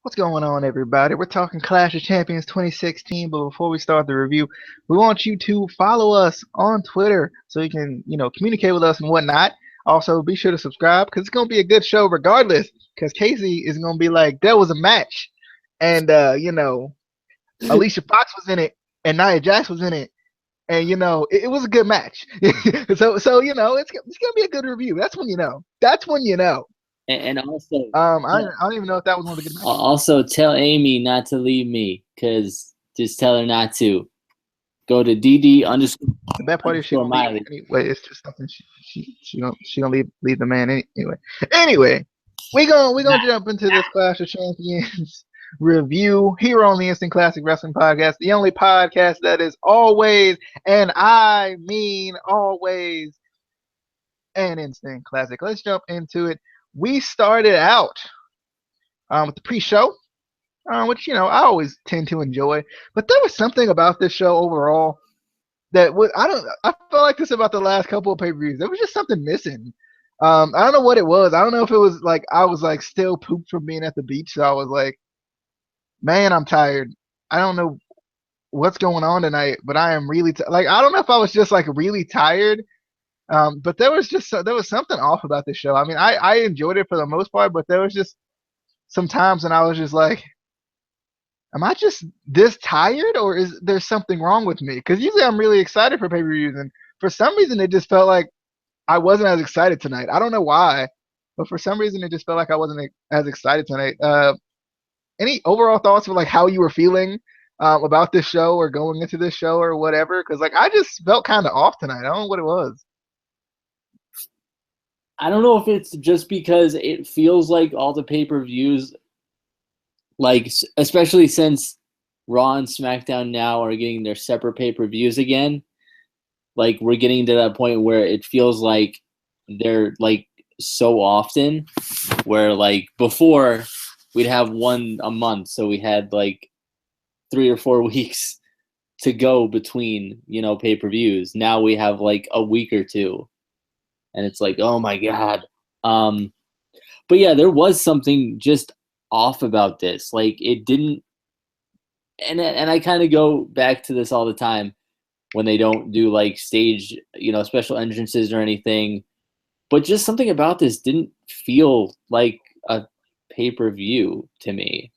What's going on, everybody? We're talking Clash of Champions 2016, but before we start the review, we want you to follow us on Twitter so you can, communicate with us and whatnot. Also, be sure to subscribe because it's going to be a good show regardless. Because Casey is going to be like, there was a match, and Alicia Fox was in it, and Nia Jax was in it, and it was a good match. So it's gonna be a good review. That's when you know. That's when you know. And also, I don't even know if that was one of the good matches. also tell Amy not to leave me, because just tell her not to. Go to DD underscore. The bad part is she gonna leave anyway. It's just something she gonna leave the man anyway. Anyway, we gonna jump into this Clash of Champions review here on the Instant Classic Wrestling Podcast, the only podcast that is always, and I mean always, an instant classic. Let's jump into it. We started out with the pre-show, which I always tend to enjoy. But there was something about this show overall that was I felt like this about the last couple of pay-per-views. There was just something missing. I don't know what it was. I don't know if it was like I was like still pooped from being at the beach, so I was like, man, I'm tired. I don't know what's going on tonight, but I am really like I don't know if I was just like really tired. But there was something off about this show. I mean, I enjoyed it for the most part, but there was just some times when I was just like, am I just this tired, or is there something wrong with me? Because usually I'm really excited for pay-per-views, and for some reason it just felt like I wasn't as excited tonight. I don't know why, but for some reason it just felt like I wasn't as excited tonight. Any overall thoughts of like how you were feeling about this show or going into this show or whatever? Because like I just felt kind of off tonight. I don't know what it was. I don't know if it's just because it feels like all the pay-per-views, like especially since Raw and SmackDown now are getting their separate pay-per-views again, like we're getting to that point where it feels like they're like so often, where like before we'd have one a month, so we had like 3 or 4 weeks to go between, pay-per-views. Now we have like a week or two. And it's like, oh my God. But yeah, there was something just off about this. Like it didn't, and I kind of go back to this all the time when they don't do like stage, special entrances or anything. But just something about this didn't feel like a pay-per-view to me.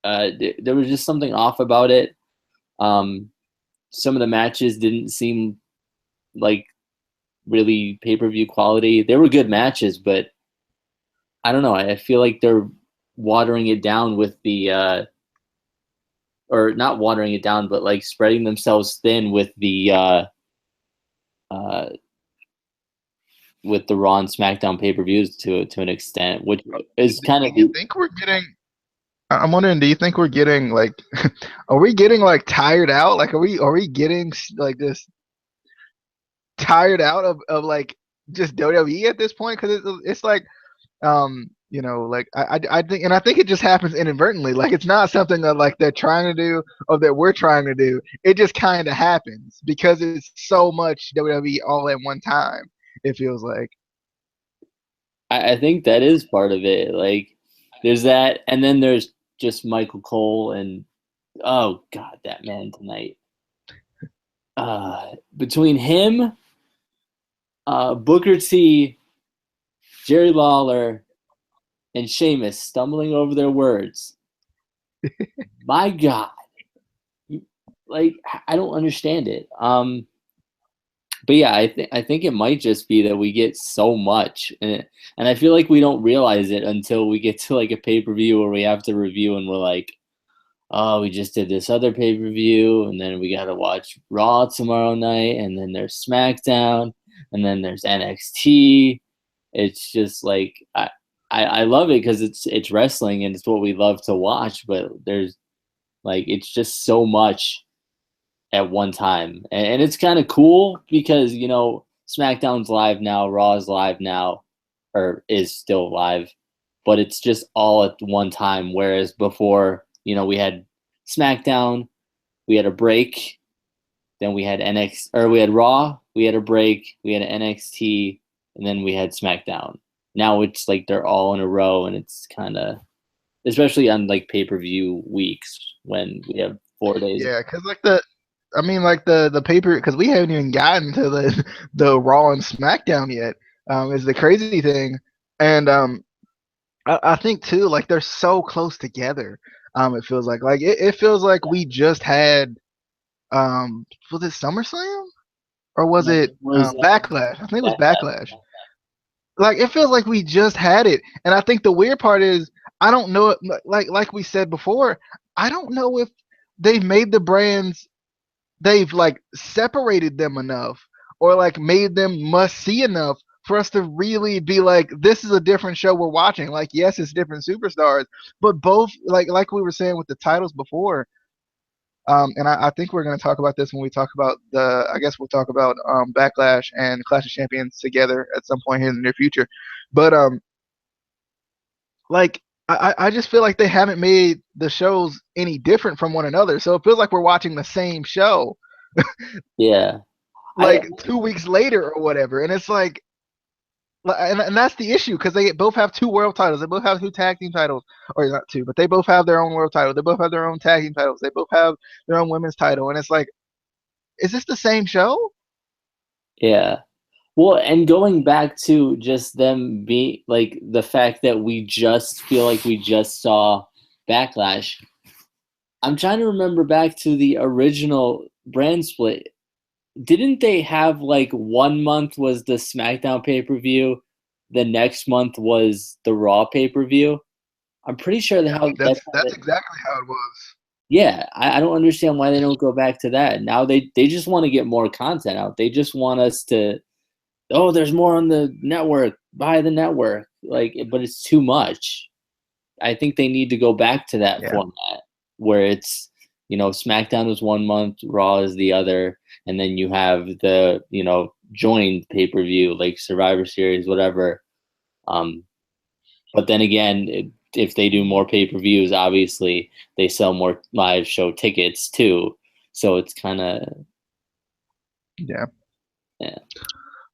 There was just something off about it. Some of the matches didn't seem like really pay-per-view quality. They were good matches, but I don't know. I feel like they're watering it down with the or not watering it down, but like spreading themselves thin with the Raw and SmackDown pay-per-views to an extent, which is kind of. Do you think we're getting? I'm wondering. Do you think we're getting like? Are we getting like tired out? Like, are we getting like this? Tired out of like just WWE at this point, because it's like like I think it just happens inadvertently. Like it's not something that like they're trying to do or that we're trying to do. It just kind of happens because it's so much WWE all at one time. It feels like. I think that is part of it. Like there's that, and then there's just Michael Cole, and oh God, that man tonight. Between him, Booker T, Jerry Lawler, and Sheamus stumbling over their words. My God. Like, I don't understand it. But yeah, I think it might just be that we get so much, and I feel like we don't realize it until we get to like a pay-per-view where we have to review, and we're like, oh, we just did this other pay-per-view, and then we got to watch Raw tomorrow night, and then there's SmackDown, and then there's NXT. It's just like I love it because it's wrestling and it's what we love to watch, but there's like it's just so much at one time, and it's kind of cool because SmackDown's live now, Raw's live now, or is still live, but it's just all at one time. Whereas before, we had SmackDown, we had a break, then we had we had Raw, we had a break, we had NXT, and then we had SmackDown. Now it's like they're all in a row, and it's kind of especially on like pay-per-view weeks when we have 4 days. Yeah, because like the paper, because we haven't even gotten to the Raw and SmackDown yet. Is the crazy thing, and I think too, like they're so close together. It feels like it feels like we just had was it SummerSlam or was No, it it was Backlash? I think it was Backlash. Backlash. Like it feels like we just had it, and I think the weird part is I don't know. Like we said before, I don't know if they've made the brands, they've like separated them enough or like made them must see enough for us to really be like, this is a different show we're watching. Like, yes, it's different superstars, but both like we were saying with the titles before. And I think we're going to talk about this when we talk about I guess we'll talk about Backlash and Clash of Champions together at some point here in the near future. But like I just feel like they haven't made the shows any different from one another. So it feels like we're watching the same show Yeah. like 2 weeks later or whatever. And it's like, and that's the issue because they both have 2 world titles. They both have 2 tag team titles, or not 2, but they both have their own world title. They both have their own tag team titles. They both have their own women's title. And it's like, is this the same show? Yeah. Well, and going back to just them being like the fact that we just feel like we just saw Backlash. I'm trying to remember back to the original brand split. Didn't they have like 1 month was the SmackDown pay-per-view, the next month was the Raw pay-per-view? I'm pretty sure That's exactly how it was. Yeah, I don't understand why they don't go back to that. Now they just want to get more content out. They just want us to, oh, there's more on the network, buy the network. Like, but it's too much. I think they need to go back to that format where it's, SmackDown is 1 month, Raw is the other, and then you have the, joined pay-per-view like Survivor Series, whatever. But then again, if they do more pay-per-views, obviously they sell more live show tickets too. So it's kind of yeah. Yeah.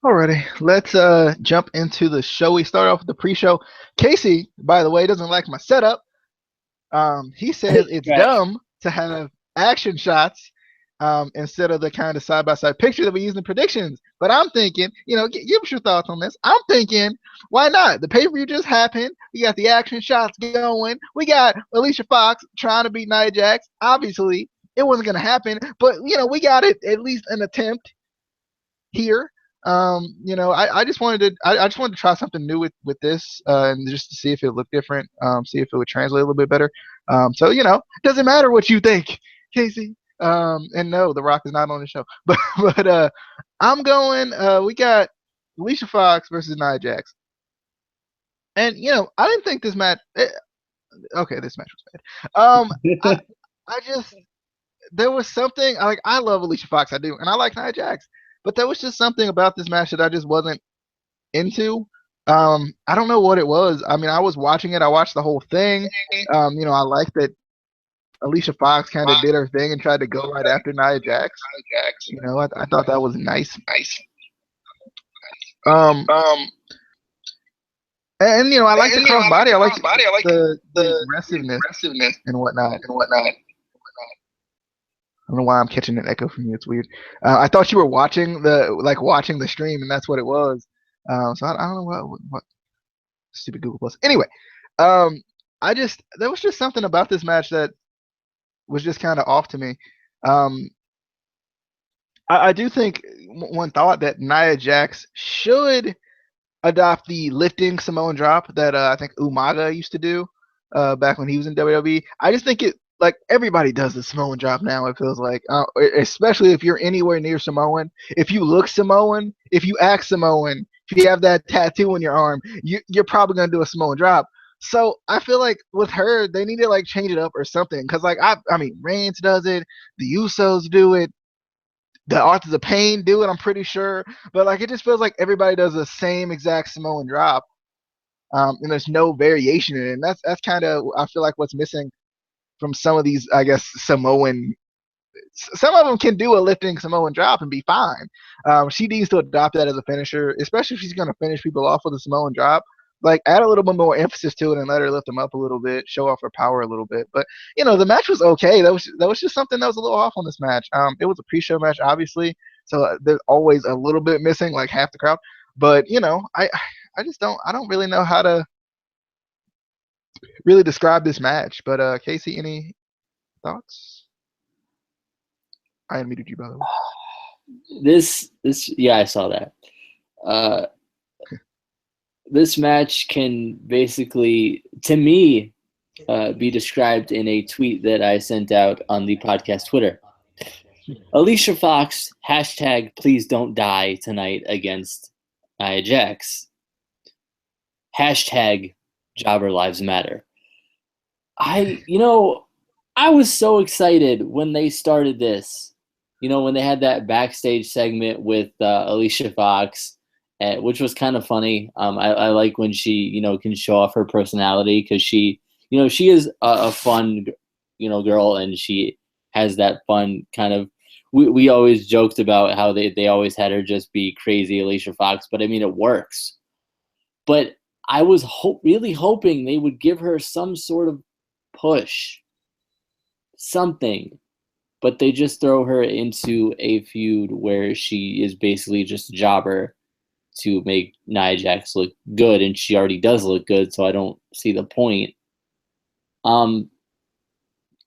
Alrighty, let's jump into the show. We start off with the pre-show. Casey, by the way, doesn't like my setup. He says it's dumb to have action shots instead of the kind of side-by-side picture that we use in predictions. But I'm thinking, give us your thoughts on this. I'm thinking, why not? The pay-per-view just happened. We got the action shots going. We got Alicia Fox trying to beat Nia Jax. Obviously, it wasn't going to happen, but we got it, at least an attempt here. I just wanted to try something new with this, and just to see if it looked different, see if it would translate a little bit better. So it doesn't matter what you think, Casey. And no, The Rock is not on the show, but I'm going. We got Alicia Fox versus Nia Jax, and I didn't think this match. Okay, this match was bad. I just there was something like I love Alicia Fox, I do, and I like Nia Jax. But there was just something about this match that I just wasn't into. I don't know what it was. I mean, I was watching it. I watched the whole thing. I like that Alicia Fox kind of did her thing and tried to go right after Nia Jax. I thought that was nice. Um, and I like the crossbody. I like the aggressiveness and whatnot. I don't know why I'm catching an echo from you. It's weird. I thought you were watching the stream, and that's what it was. So I don't know what stupid Google Plus. Anyway, there was just something about this match that was just kind of off to me. I do think one thought that Nia Jax should adopt the lifting Samoan drop that I think Umaga used to do back when he was in WWE. I just think like everybody does the Samoan drop now. It feels like, especially if you're anywhere near Samoan. If you look Samoan, if you act Samoan, if you have that tattoo on your arm, you're probably gonna do a Samoan drop. So I feel like with her, they need to like change it up or something. Cause like I mean, Reigns does it, the Usos do it, the Authors of Pain do it. I'm pretty sure, but like it just feels like everybody does the same exact Samoan drop, and there's no variation in it. And that's kind of I feel like what's missing from some of these, I guess, Samoan. Some of them can do a lifting Samoan drop and be fine. She needs to adopt that as a finisher, especially if she's going to finish people off with a Samoan drop. like add a little bit more emphasis to it and let her lift them up a little bit, show off her power a little bit. But the match was okay. That was just something that was a little off on this match. It was a pre-show match, obviously, so there's always a little bit missing, like half the crowd. But I just don't really know how to really describe this match. But Casey, any thoughts? I unmuted you, by the way. This yeah, I saw that. This match can basically, to me, be described in a tweet that I sent out on the podcast Twitter. Alicia Fox, hashtag please don't die tonight against Nia Jax. Hashtag Jobber Lives Matter. I was so excited when they started this. When they had that backstage segment with Alicia Fox, which was kind of funny. I like when she, can show off her personality because she is a fun, girl, and she has that fun kind of. We always joked about how they always had her just be crazy Alicia Fox, but I mean it works. But I was really hoping they would give her some sort of push, something. But they just throw her into a feud where she is basically just a jobber to make Nia Jax look good, and she already does look good, so I don't see the point.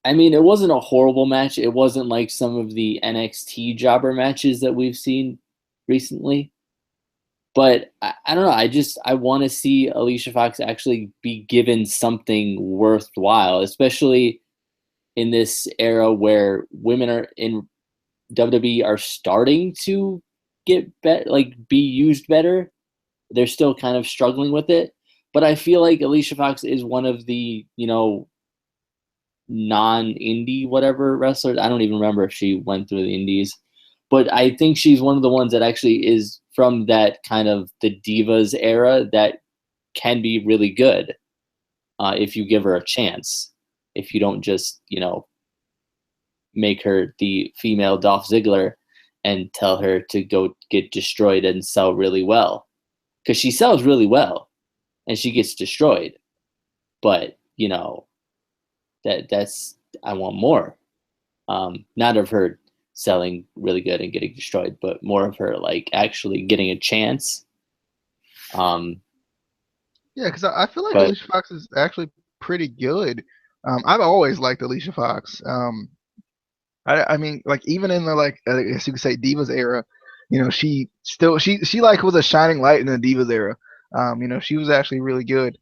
I mean, it wasn't a horrible match. It wasn't like some of the NXT jobber matches that we've seen recently. But I don't know. I want to see Alicia Fox actually be given something worthwhile, especially in this era where women are in WWE are starting to get be used better. They're still kind of struggling with it, but I feel like Alicia Fox is one of the non-indie whatever wrestlers. I don't even remember if she went through the indies, but I think she's one of the ones that actually is from that kind of the Divas era that can be really good if you give her a chance. If you don't just, make her the female Dolph Ziggler and tell her to go get destroyed and sell really well. Because she sells really well and she gets destroyed. But, that's I want more. Not of her selling really good and getting destroyed, but more of her actually getting a chance. Yeah, because I feel like Alicia Fox is actually pretty good. I've always liked Alicia Fox. I mean, even in the I guess you could say Divas era, she was a shining light in the Divas era. She was actually really good.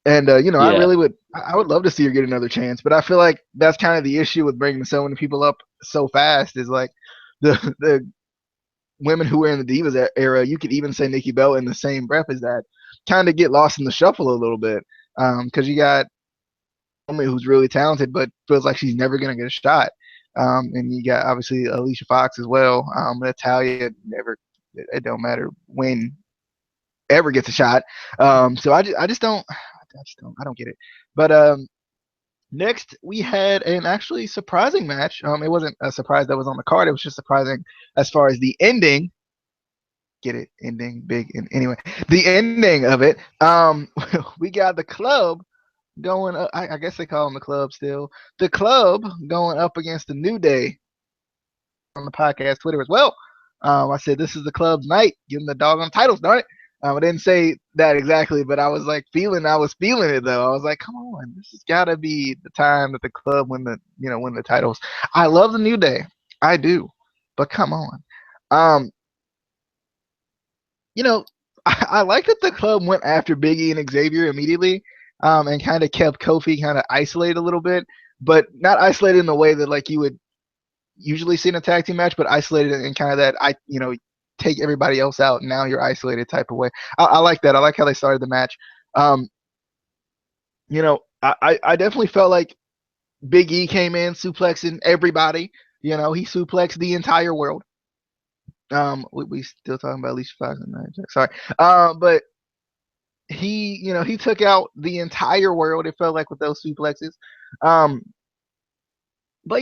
And yeah. I would love to see her get another chance, but I feel like that's kind of the issue with bringing so many people up so fast is the women who were in the Divas era. You could even say Nikki Bella in the same breath as that, kind of get lost in the shuffle a little bit, because you got a woman who's really talented but feels like she's never gonna get a shot, and you got obviously Alicia Fox as well. Natalya never. It don't matter when ever gets a shot. So I don't get it. But next we had an actually surprising match. It wasn't a surprise that was on the card. It was just surprising as far as the ending. Get it? Ending big. And anyway, the ending of it. We got the Club going up. I guess they call them the Club still. The Club going up against the New Day on the podcast Twitter as well. I said this is the Club's night. Give them the doggone titles, darn it. I didn't say that exactly, but I was feeling it though. I was like, come on, this has got to be the time that the Club win the titles. I love the New Day, I do, but come on. I like that the Club went after Big E and Xavier immediately, and kind of kept Kofi kind of isolated a little bit, but not isolated in the way that you would usually see in a tag team match, but isolated in kind of that take everybody else out and now you're isolated type of way. I like that. I like how they started the match. I definitely felt like Big E came in suplexing everybody. He suplexed the entire world. We still talking about Alicia Fox and Nia Jax. Sorry. But he took out the entire world. It felt like with those suplexes. But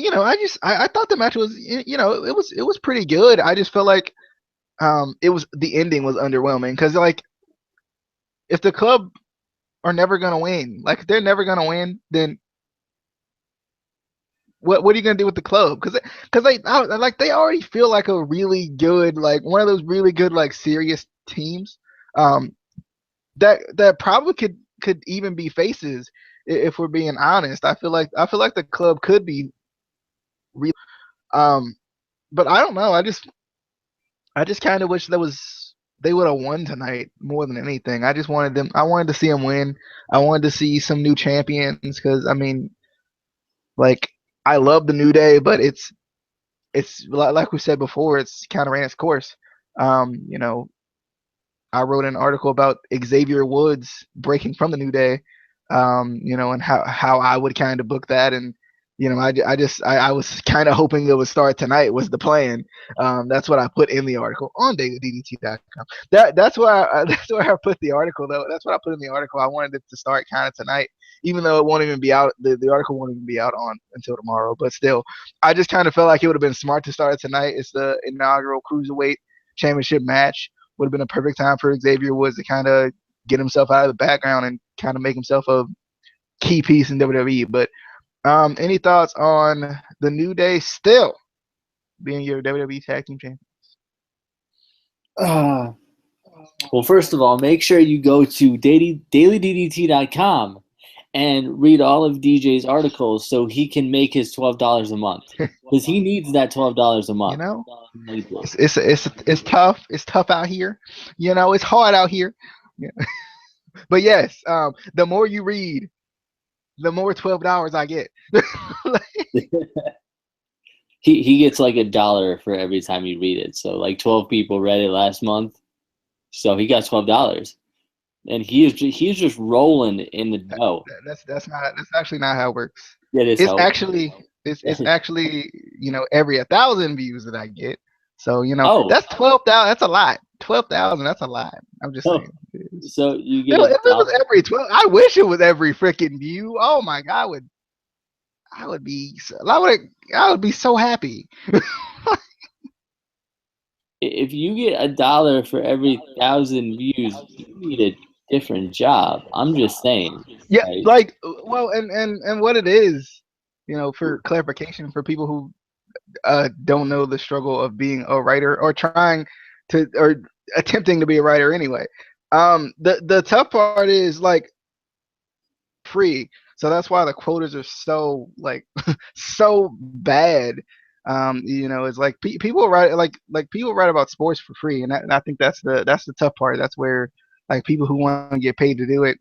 I thought the match was it was pretty good. I just felt like the ending was underwhelming because if the club are never gonna win, like if they're never gonna win, then what are you gonna do with the club? Because they already feel like a really good, like one of those really good, like serious teams. Um, that probably could even be faces if we're being honest. I feel like the club could be real. Um, but I don't know. I just kind of wish they would have won tonight more than anything. I just wanted them. I wanted to see them win. I wanted to see some new champions because I mean, like I love the New Day, but it's like we said before. It's kind of ran its course. You know, I wrote an article about Xavier Woods breaking from the New Day, you know, and how I would kind of book that, and you know, I was kind of hoping it would start tonight was the plan. That's what I put in the article on DDT.com. That's where that's where I put the article though. That's what I put in the article. I wanted it to start kind of tonight, even though it won't even be out. The article won't even be out on until tomorrow. But still, I just kind of felt like it would have been smart to start it tonight. It's the inaugural cruiserweight championship match. Would have been a perfect time for Xavier Woods to kind of get himself out of the background and kind of make himself a key piece in WWE. But any thoughts on the New Day still being your WWE Tag Team Champion? Well, first of all, make sure you go to dailyddt.com and read all of DJ's articles so he can make his $12 a month because he needs that $12 a month. You know, it's tough. It's tough out here. You know, it's hard out here. Yeah. But yes, the more you read, the more $12 I get. He gets like $1 for every time you read it. So like 12 people read it last month, so he got $12. And he's just rolling in the dough. That's actually not how it works. It's actually you know every 1,000 views that I get. So you know that's 12,000. That's a lot. 12,000. That's a lot. I'm just saying. So you get if it was every 12. I wish it was every freaking view. Oh my god, I would be so happy. If you get $1 for every 1,000 views, you need a different job. I'm just saying. Yeah, right? Like, well, and what it is, you know, for clarification for people who don't know the struggle of being a writer or trying to or attempting to be a writer anyway. The tough part is like free, so that's why the quotas are so like so bad. You know, it's like people write people write about sports for free, and I think that's the tough part. That's where like people who want to get paid to do it,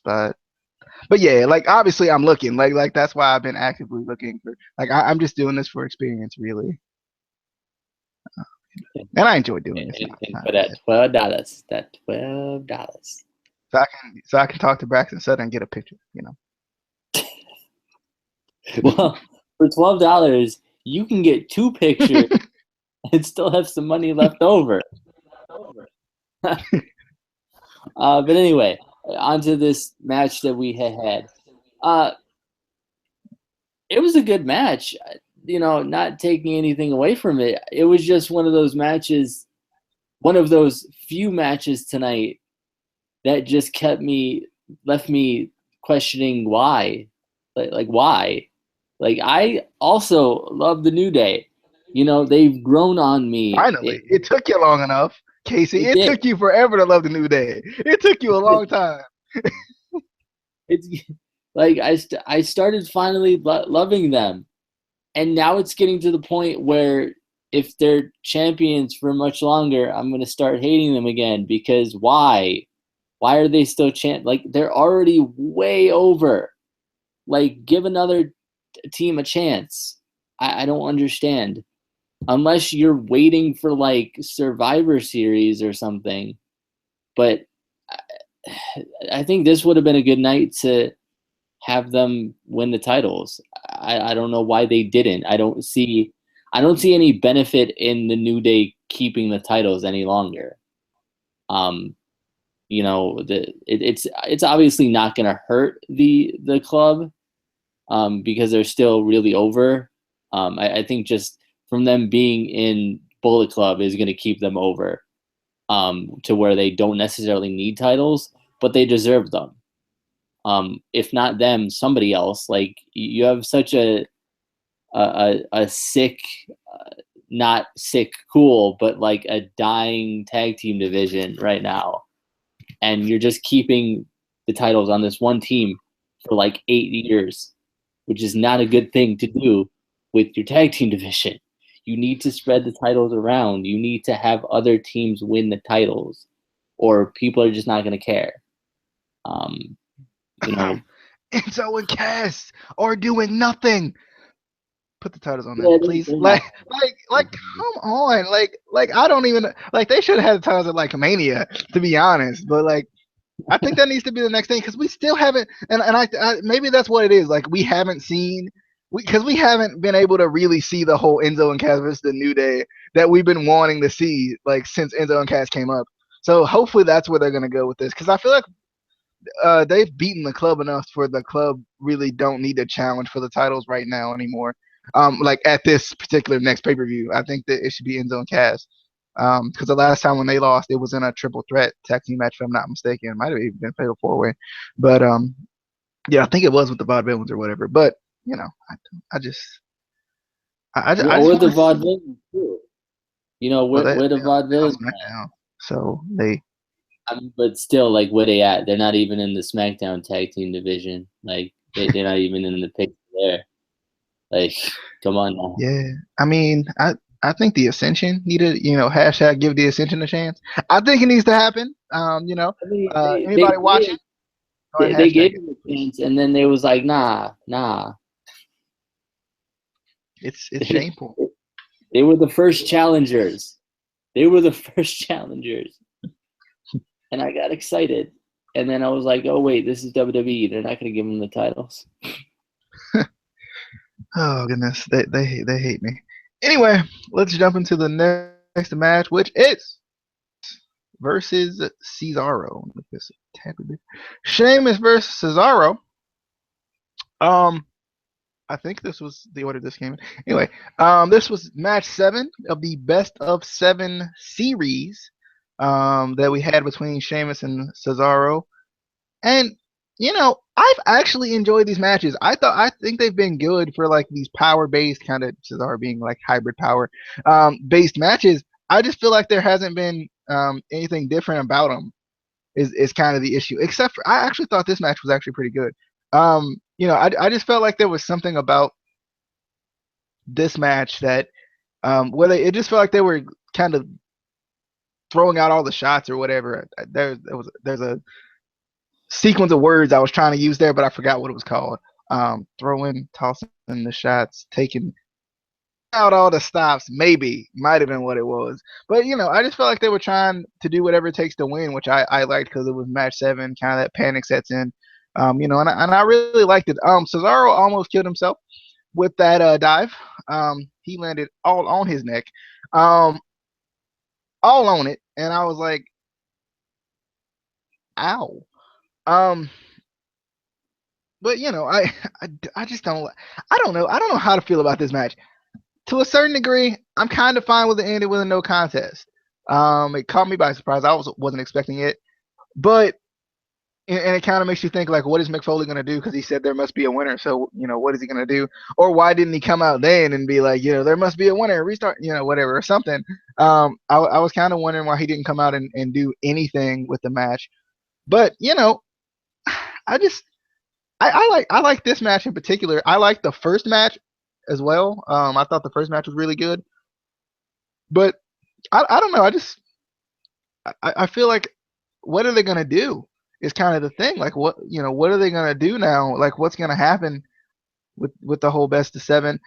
but yeah, like obviously I'm looking like that's why I've been actively looking for like I'm just doing this for experience really, and I enjoy doing this. And for that $12, so I can talk to Braxton Sutter and get a picture, you know. Well, for $12, you can get 2 pictures and still have some money left over. But anyway, onto this match that we had. It was a good match, you know, not taking anything away from it. It was just one of those matches, one of those few matches tonight that just left me questioning why. Like why? Like I also love the New Day. You know, they've grown on me. Finally, it took you long enough, Casey. It took you forever to love the New Day. It took you a long time. It's like I started finally loving them, and now it's getting to the point where if they're champions for much longer, I'm going to start hating them again because why? Why are they still like they're already way over. Like give another team a chance. I don't understand. Unless you're waiting for like Survivor Series or something. But I think this would have been a good night to have them win the titles. I don't know why they didn't. I don't see any benefit in the New Day keeping the titles any longer. You know, it's obviously not going to hurt the club because they're still really over. I think just from them being in Bullet Club is going to keep them over. to where they don't necessarily need titles, but they deserve them. If not them, somebody else. Like, you have such a sick, not sick, cool, but like a dying tag team division right now, and you're just keeping the titles on this one team for like 8 years, which is not a good thing to do with your tag team division. You need to spread the titles around. You need to have other teams win the titles, or people are just not going to care. Enzo and Cass are doing nothing. Put the titles on them, please. Like, come on. Like, I don't even like. They should have had the titles at like Mania, to be honest. But like, I think that needs to be the next thing, because we still haven't. And I maybe that's what it is. Like, we haven't seen. Because we haven't been able to really see the whole Enzo and Cass versus the New Day that we've been wanting to see, like, since Enzo and Cass came up. So hopefully that's where they're gonna go with this, because I feel like they've beaten the club enough for the club really don't need a challenge for the titles right now anymore. Like at this particular next pay-per-view, I think that it should be Enzo and Cass. Because the last time when they lost, it was in a triple threat tag team match, if I'm not mistaken. It might have even been fatal 4-way, but yeah, I think it was with the Vaudevillains or whatever. But I just the Vaudevillains too. Where the Vaudevillains now. So they. But still, like, where they at? They're not even in the Smackdown tag team division. Like, they're not even in the picture there. Like, come on now. Yeah, I mean, I think the Ascension needed, hashtag give the Ascension a chance. I think it needs to happen. Anybody watching? They gave him a chance, and then they was like, nah. It's shameful. They were the first challengers. And I got excited. And then I was like, oh, wait, this is WWE. They're not going to give them the titles. Oh, goodness. They hate me. Anyway, let's jump into the next match, which is versus Cesaro. Sheamus versus Cesaro. I think this was the order this came in. Anyway, this was match 7 of the best of 7 series that we had between Sheamus and Cesaro. And, I've actually enjoyed these matches. I think they've been good for like these power-based kind of, Cesaro being like hybrid power based matches. I just feel like there hasn't been anything different about them is kind of the issue. Except for, I actually thought this match was actually pretty good. I just felt like there was something about this match that it just felt like they were kind of throwing out all the shots or whatever. There's a sequence of words I was trying to use there, but I forgot what it was called. Throwing, tossing the shots, taking out all the stops, might have been what it was. But I just felt like they were trying to do whatever it takes to win, which I liked because it was match 7, kind of that panic sets in. And I really liked it. Cesaro almost killed himself with that dive. He landed all on his neck, all on it, and I was like, ow. But I just don't know. I don't know how to feel about this match. To a certain degree, I'm kind of fine with it ending with a no contest. It caught me by surprise. I wasn't expecting it, but and it kind of makes you think, like, what is Mick Foley going to do? Because he said there must be a winner. So, what is he going to do? Or why didn't he come out then and be like, there must be a winner, restart, whatever, or something. I was kind of wondering why he didn't come out and do anything with the match. But, I like this match in particular. I like the first match as well. I thought the first match was really good. But I don't know. I feel like, what are they going to do? Is kind of the thing. Like, what are they gonna do now? Like, what's gonna happen with the whole best of 7?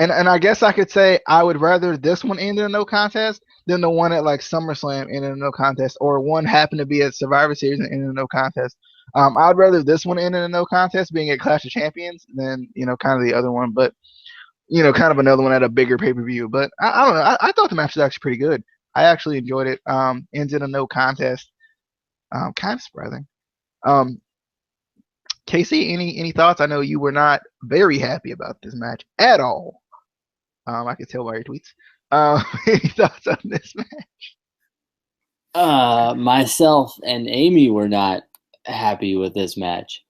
And I guess I could say I would rather this one end in a no contest than the one at like SummerSlam end in a no contest, or one happened to be at Survivor Series and end in a no contest. I'd rather this one end in a no contest, being at Clash of Champions, than kind of the other one. But kind of another one at a bigger pay-per-view. But I don't know. I thought the match was actually pretty good. I actually enjoyed it. Ends in a no contest. Kind of surprising. Casey, any thoughts? I know you were not very happy about this match at all. I could tell by your tweets. Any thoughts on this match? Myself and Amy were not happy with this match.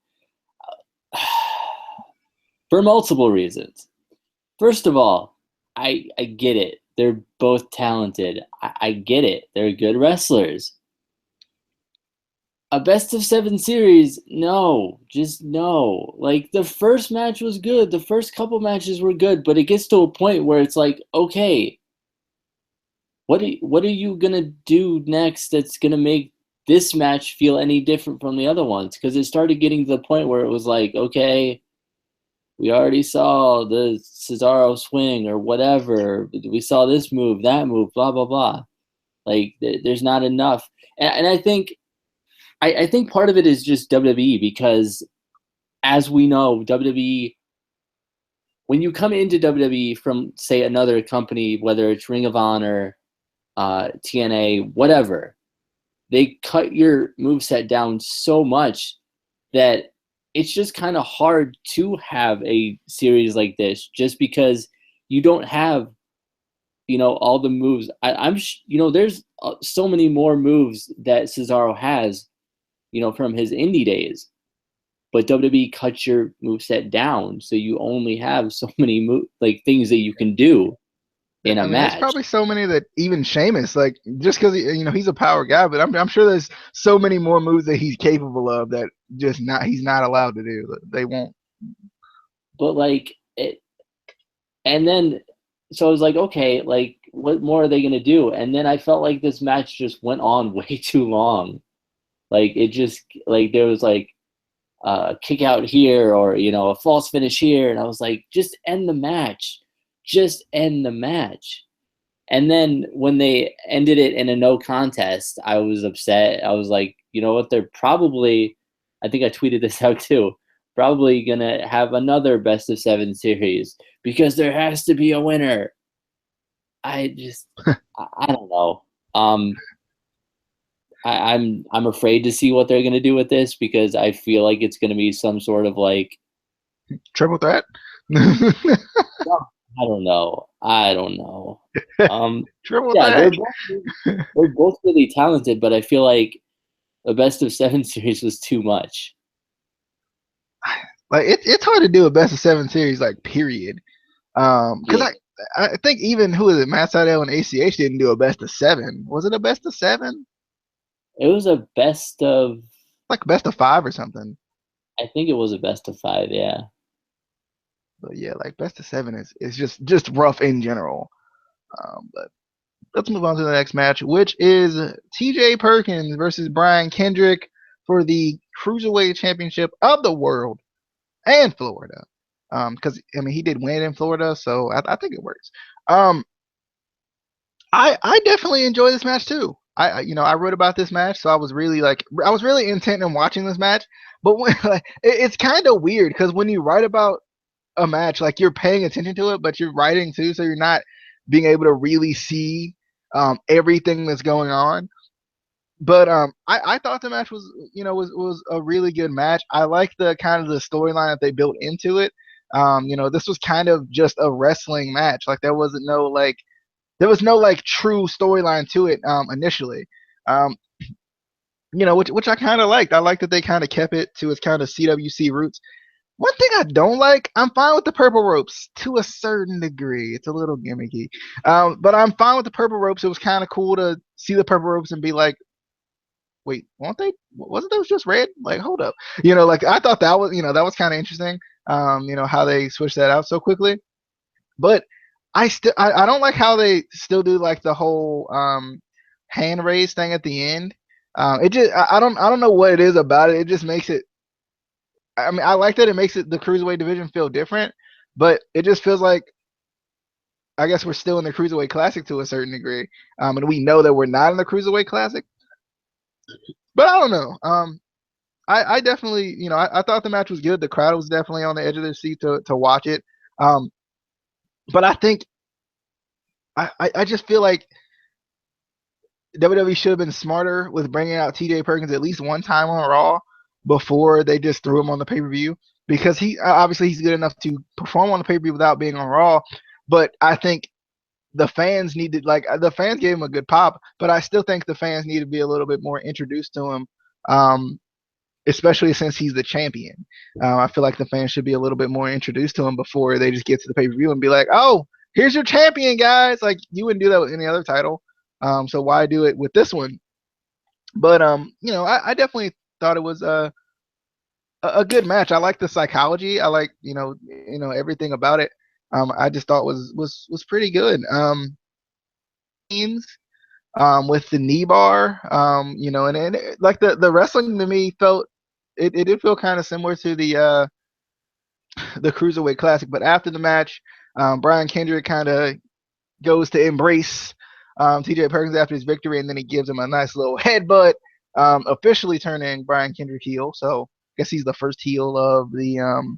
For multiple reasons. First of all, I get it. They're both talented. I get it. They're good wrestlers. A best of 7 series, no. Just no. Like, the first match was good. The first couple matches were good, but it gets to a point where it's like, okay, what are you going to do next that's going to make this match feel any different from the other ones? Because it started getting to the point where it was like, okay, we already saw the Cesaro swing or whatever. We saw this move, that move, blah, blah, blah. Like, there's not enough. And I think part of it is just WWE because, as we know, WWE, when you come into WWE from, say, another company, whether it's Ring of Honor, TNA, whatever, they cut your moveset down so much that it's just kind of hard to have a series like this just because you don't have, all the moves. I'm there's so many more moves that Cesaro has, from his indie days, but WWE cuts your moveset down, so you only have so many things that you can do in a match. There's probably so many that even Sheamus, like, just because he's a power guy, but I'm sure there's so many more moves that he's capable of that he's not allowed to do. They won't. But and then so I was like, okay, like, what more are they gonna do? And then I felt like this match just went on way too long. Like, it just, like, there was like a kick out here or a false finish here, and I was like, just end the match. Just end the match. And then when they ended it in a no contest, I was upset. I was like, you know what? They're probably, I think I tweeted this out too, probably going to have another best of 7 series because there has to be a winner. I don't know. I'm afraid to see what they're going to do with this because I feel like it's going to be some sort of like triple threat. I don't know. Triple threat. They're both really talented, but I feel like a best of 7 series was too much. Like, it's hard to do a best of 7 series, like, period. Because I think even who is it, Matt Sydal and ACH didn't do a best of 7. Was it a best of 7? It was a best of, like, best of 5 or something. I think it was a best of 5, yeah. But yeah, like, best of 7 is just rough in general. But let's move on to the next match, which is TJ Perkins versus Brian Kendrick for the Cruiserweight Championship of the world and Florida. Because he did win in Florida, so I think it works. I definitely enjoy this match too. I wrote about this match, so I was really intent in watching this match. But it's kind of weird because when you write about a match, like, you're paying attention to it, but you're writing too, so you're not being able to really see everything that's going on. But I thought the match was a really good match. I like the kind of the storyline that they built into it. This was kind of just a wrestling match. Like, there was no true storyline to it initially. Which I kind of liked. I like that they kind of kept it to its kind of CWC roots. One thing I don't like, I'm fine with the purple ropes to a certain degree. It's a little gimmicky. But I'm fine with the purple ropes. It was kind of cool to see the purple ropes and be like, wait, wasn't those just red? Like, hold up. Like, I thought that was kind of interesting, how they switched that out so quickly. But I don't like how they still do, like, the whole hand raise thing at the end. It just, I don't know what it is about it. It just makes it, I like that it makes the Cruiserweight division feel different, but it just feels like, I guess we're still in the Cruiserweight Classic to a certain degree, and we know that we're not in the Cruiserweight Classic. But I don't know. I definitely, I thought the match was good. The crowd was definitely on the edge of their seat to watch it. But I think I just feel like WWE should have been smarter with bringing out TJ Perkins at least one time on Raw before they just threw him on the pay-per-view, because he obviously he's good enough to perform on the pay-per-view without being on Raw. But I think the fans needed, like, the fans gave him a good pop, but I still think the fans need to be a little bit more introduced to him, especially since he's the champion. I feel like the fans should be a little bit more introduced to him before they just get to the pay-per-view and be like, oh, here's your champion, guys. Like, you wouldn't do that with any other title. So why do it with this one? But I definitely thought it was a good match. I like the psychology. I like everything about it. I just thought was pretty good. With the knee bar, and like the wrestling to me felt, it did feel kind of similar to the Cruiserweight Classic. But after the match, Brian Kendrick kind of goes to embrace TJ Perkins after his victory, and then he gives him a nice little headbutt, officially turning Brian Kendrick heel. So I guess he's the first heel of the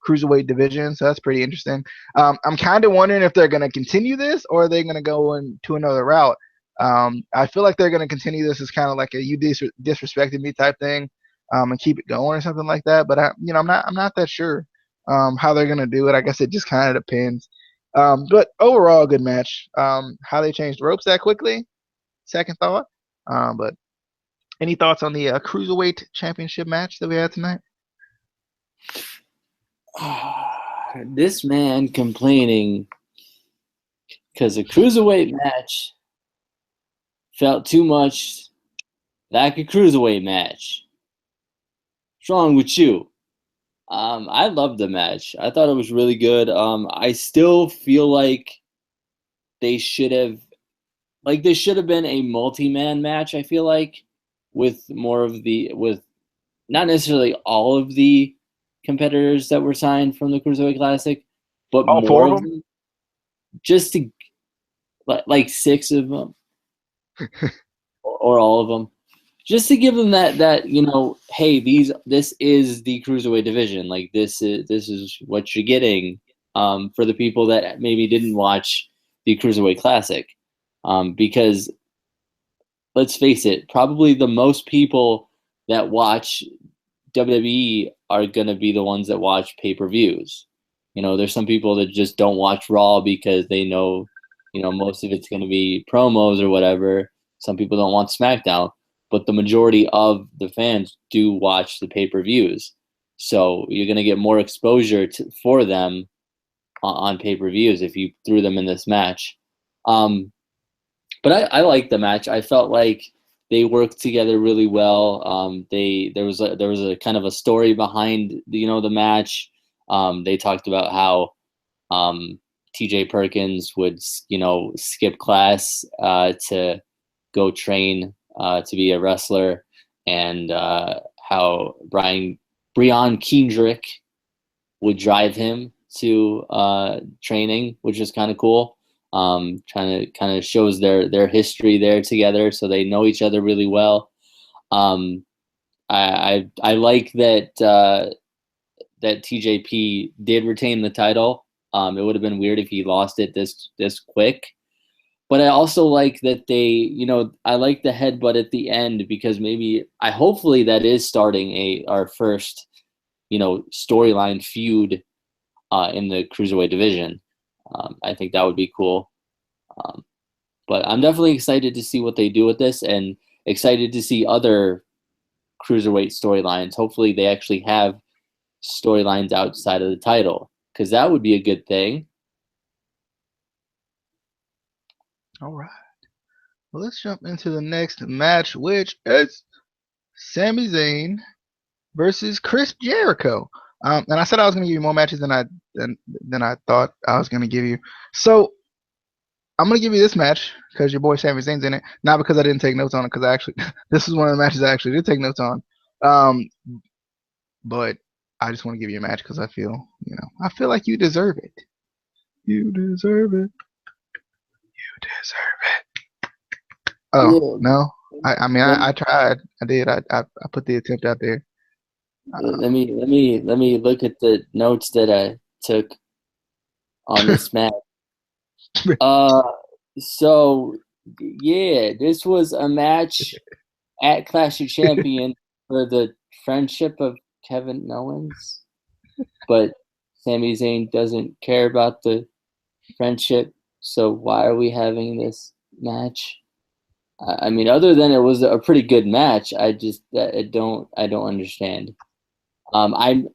Cruiserweight division, so that's pretty interesting. I'm kind of wondering if they're going to continue this, or are they going to go into another route. I feel like they're going to continue this as kind of like a "you disrespected me" type thing, and keep it going or something like that. But I'm not that sure how they're going to do it. I guess it just kind of depends. But overall, good match. How they changed ropes that quickly, second thought. But any thoughts on the Cruiserweight Championship match that we had tonight? This man complaining because a Cruiserweight match felt too much like a Cruiserweight match. What's wrong with you? I loved the match. I thought it was really good. I still feel like this should have been a multi-man match, I feel like, with not necessarily all of the competitors that were signed from the Cruiserweight Classic, but all more four of them. Just to, like 6 of them. or all of them. Just to give them that hey, this is the Cruiserweight division. Like, this is what you're getting, for the people that maybe didn't watch the Cruiserweight Classic, because let's face it, probably the most people that watch WWE are gonna be the ones that watch pay-per-views. There's some people that just don't watch Raw because they know, most of it's gonna be promos or whatever. Some people don't want SmackDown. But the majority of the fans do watch the pay-per-views. So you're going to get more exposure for them on pay-per-views if you threw them in this match. But I liked the match. I felt like they worked together really well. There was a kind of a story behind the match. They talked about how TJ Perkins would skip class to go train to be a wrestler, and how Brian Kendrick would drive him to training, which is kind of cool. Kind of shows their history there together, so they know each other really well. I like that TJP did retain the title. It would have been weird if he lost it this quick. But I also like that I like the headbutt at the end, because hopefully that is starting our first, storyline feud in the Cruiserweight division. I think that would be cool. But I'm definitely excited to see what they do with this, and excited to see other Cruiserweight storylines. Hopefully they actually have storylines outside of the title, because that would be a good thing. All right. Well, let's jump into the next match, which is Sami Zayn versus Chris Jericho. And I said I was going to give you more matches than I thought I was going to give you. So I'm going to give you this match because your boy Sami Zayn's in it, not because I didn't take notes on it, because this is one of the matches I actually did take notes on. But I just want to give you a match because I feel like you deserve it. You deserve it. You deserve it. Oh, yeah. No. I tried. I did. I put the attempt out there. Let me look at the notes that I took on this match. So yeah, this was a match at Clash of Champions for the friendship of Kevin Owens, but Sami Zayn doesn't care about the friendship So why are we having this match? I mean, other than it was a pretty good match, I don't understand. I'm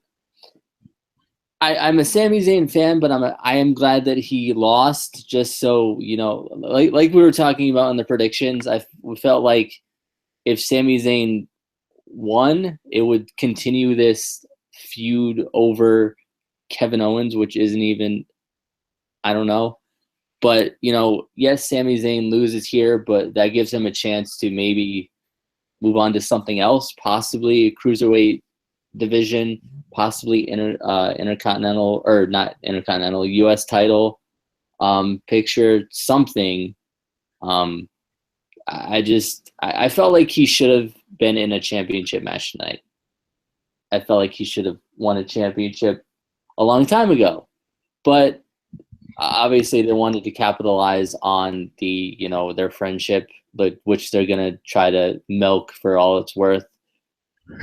a Sami Zayn fan, but I am glad that he lost, just so like we were talking about in the predictions. We felt like if Sami Zayn won, it would continue this feud over Kevin Owens, which isn't even, I don't know. But, yes, Sami Zayn loses here, but that gives him a chance to maybe move on to something else, possibly a cruiserweight division, possibly intercontinental, or not intercontinental, U.S. title picture, something. I felt like he should have been in a championship match tonight. I felt like he should have won a championship a long time ago. But obviously they wanted to capitalize on the, their friendship, but which they're going to try to milk for all it's worth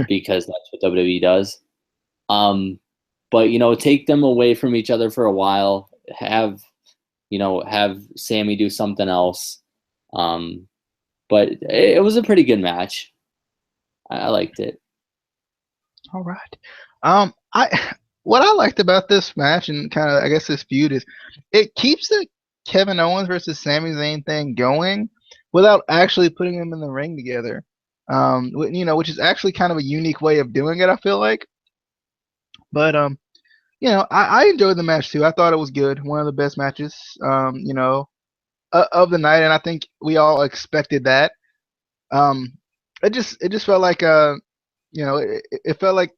because that's what WWE does. But, take them away from each other for a while, have Sami do something else. But it was a pretty good match. I liked it. All right. What I liked about this match and kind of, I guess, this feud is it keeps the Kevin Owens versus Sami Zayn thing going without actually putting them in the ring together. Which is actually kind of a unique way of doing it, I feel like. But I enjoyed the match too. I thought it was good. One of the best matches, of the night, and I think we all expected that. It just felt like it felt like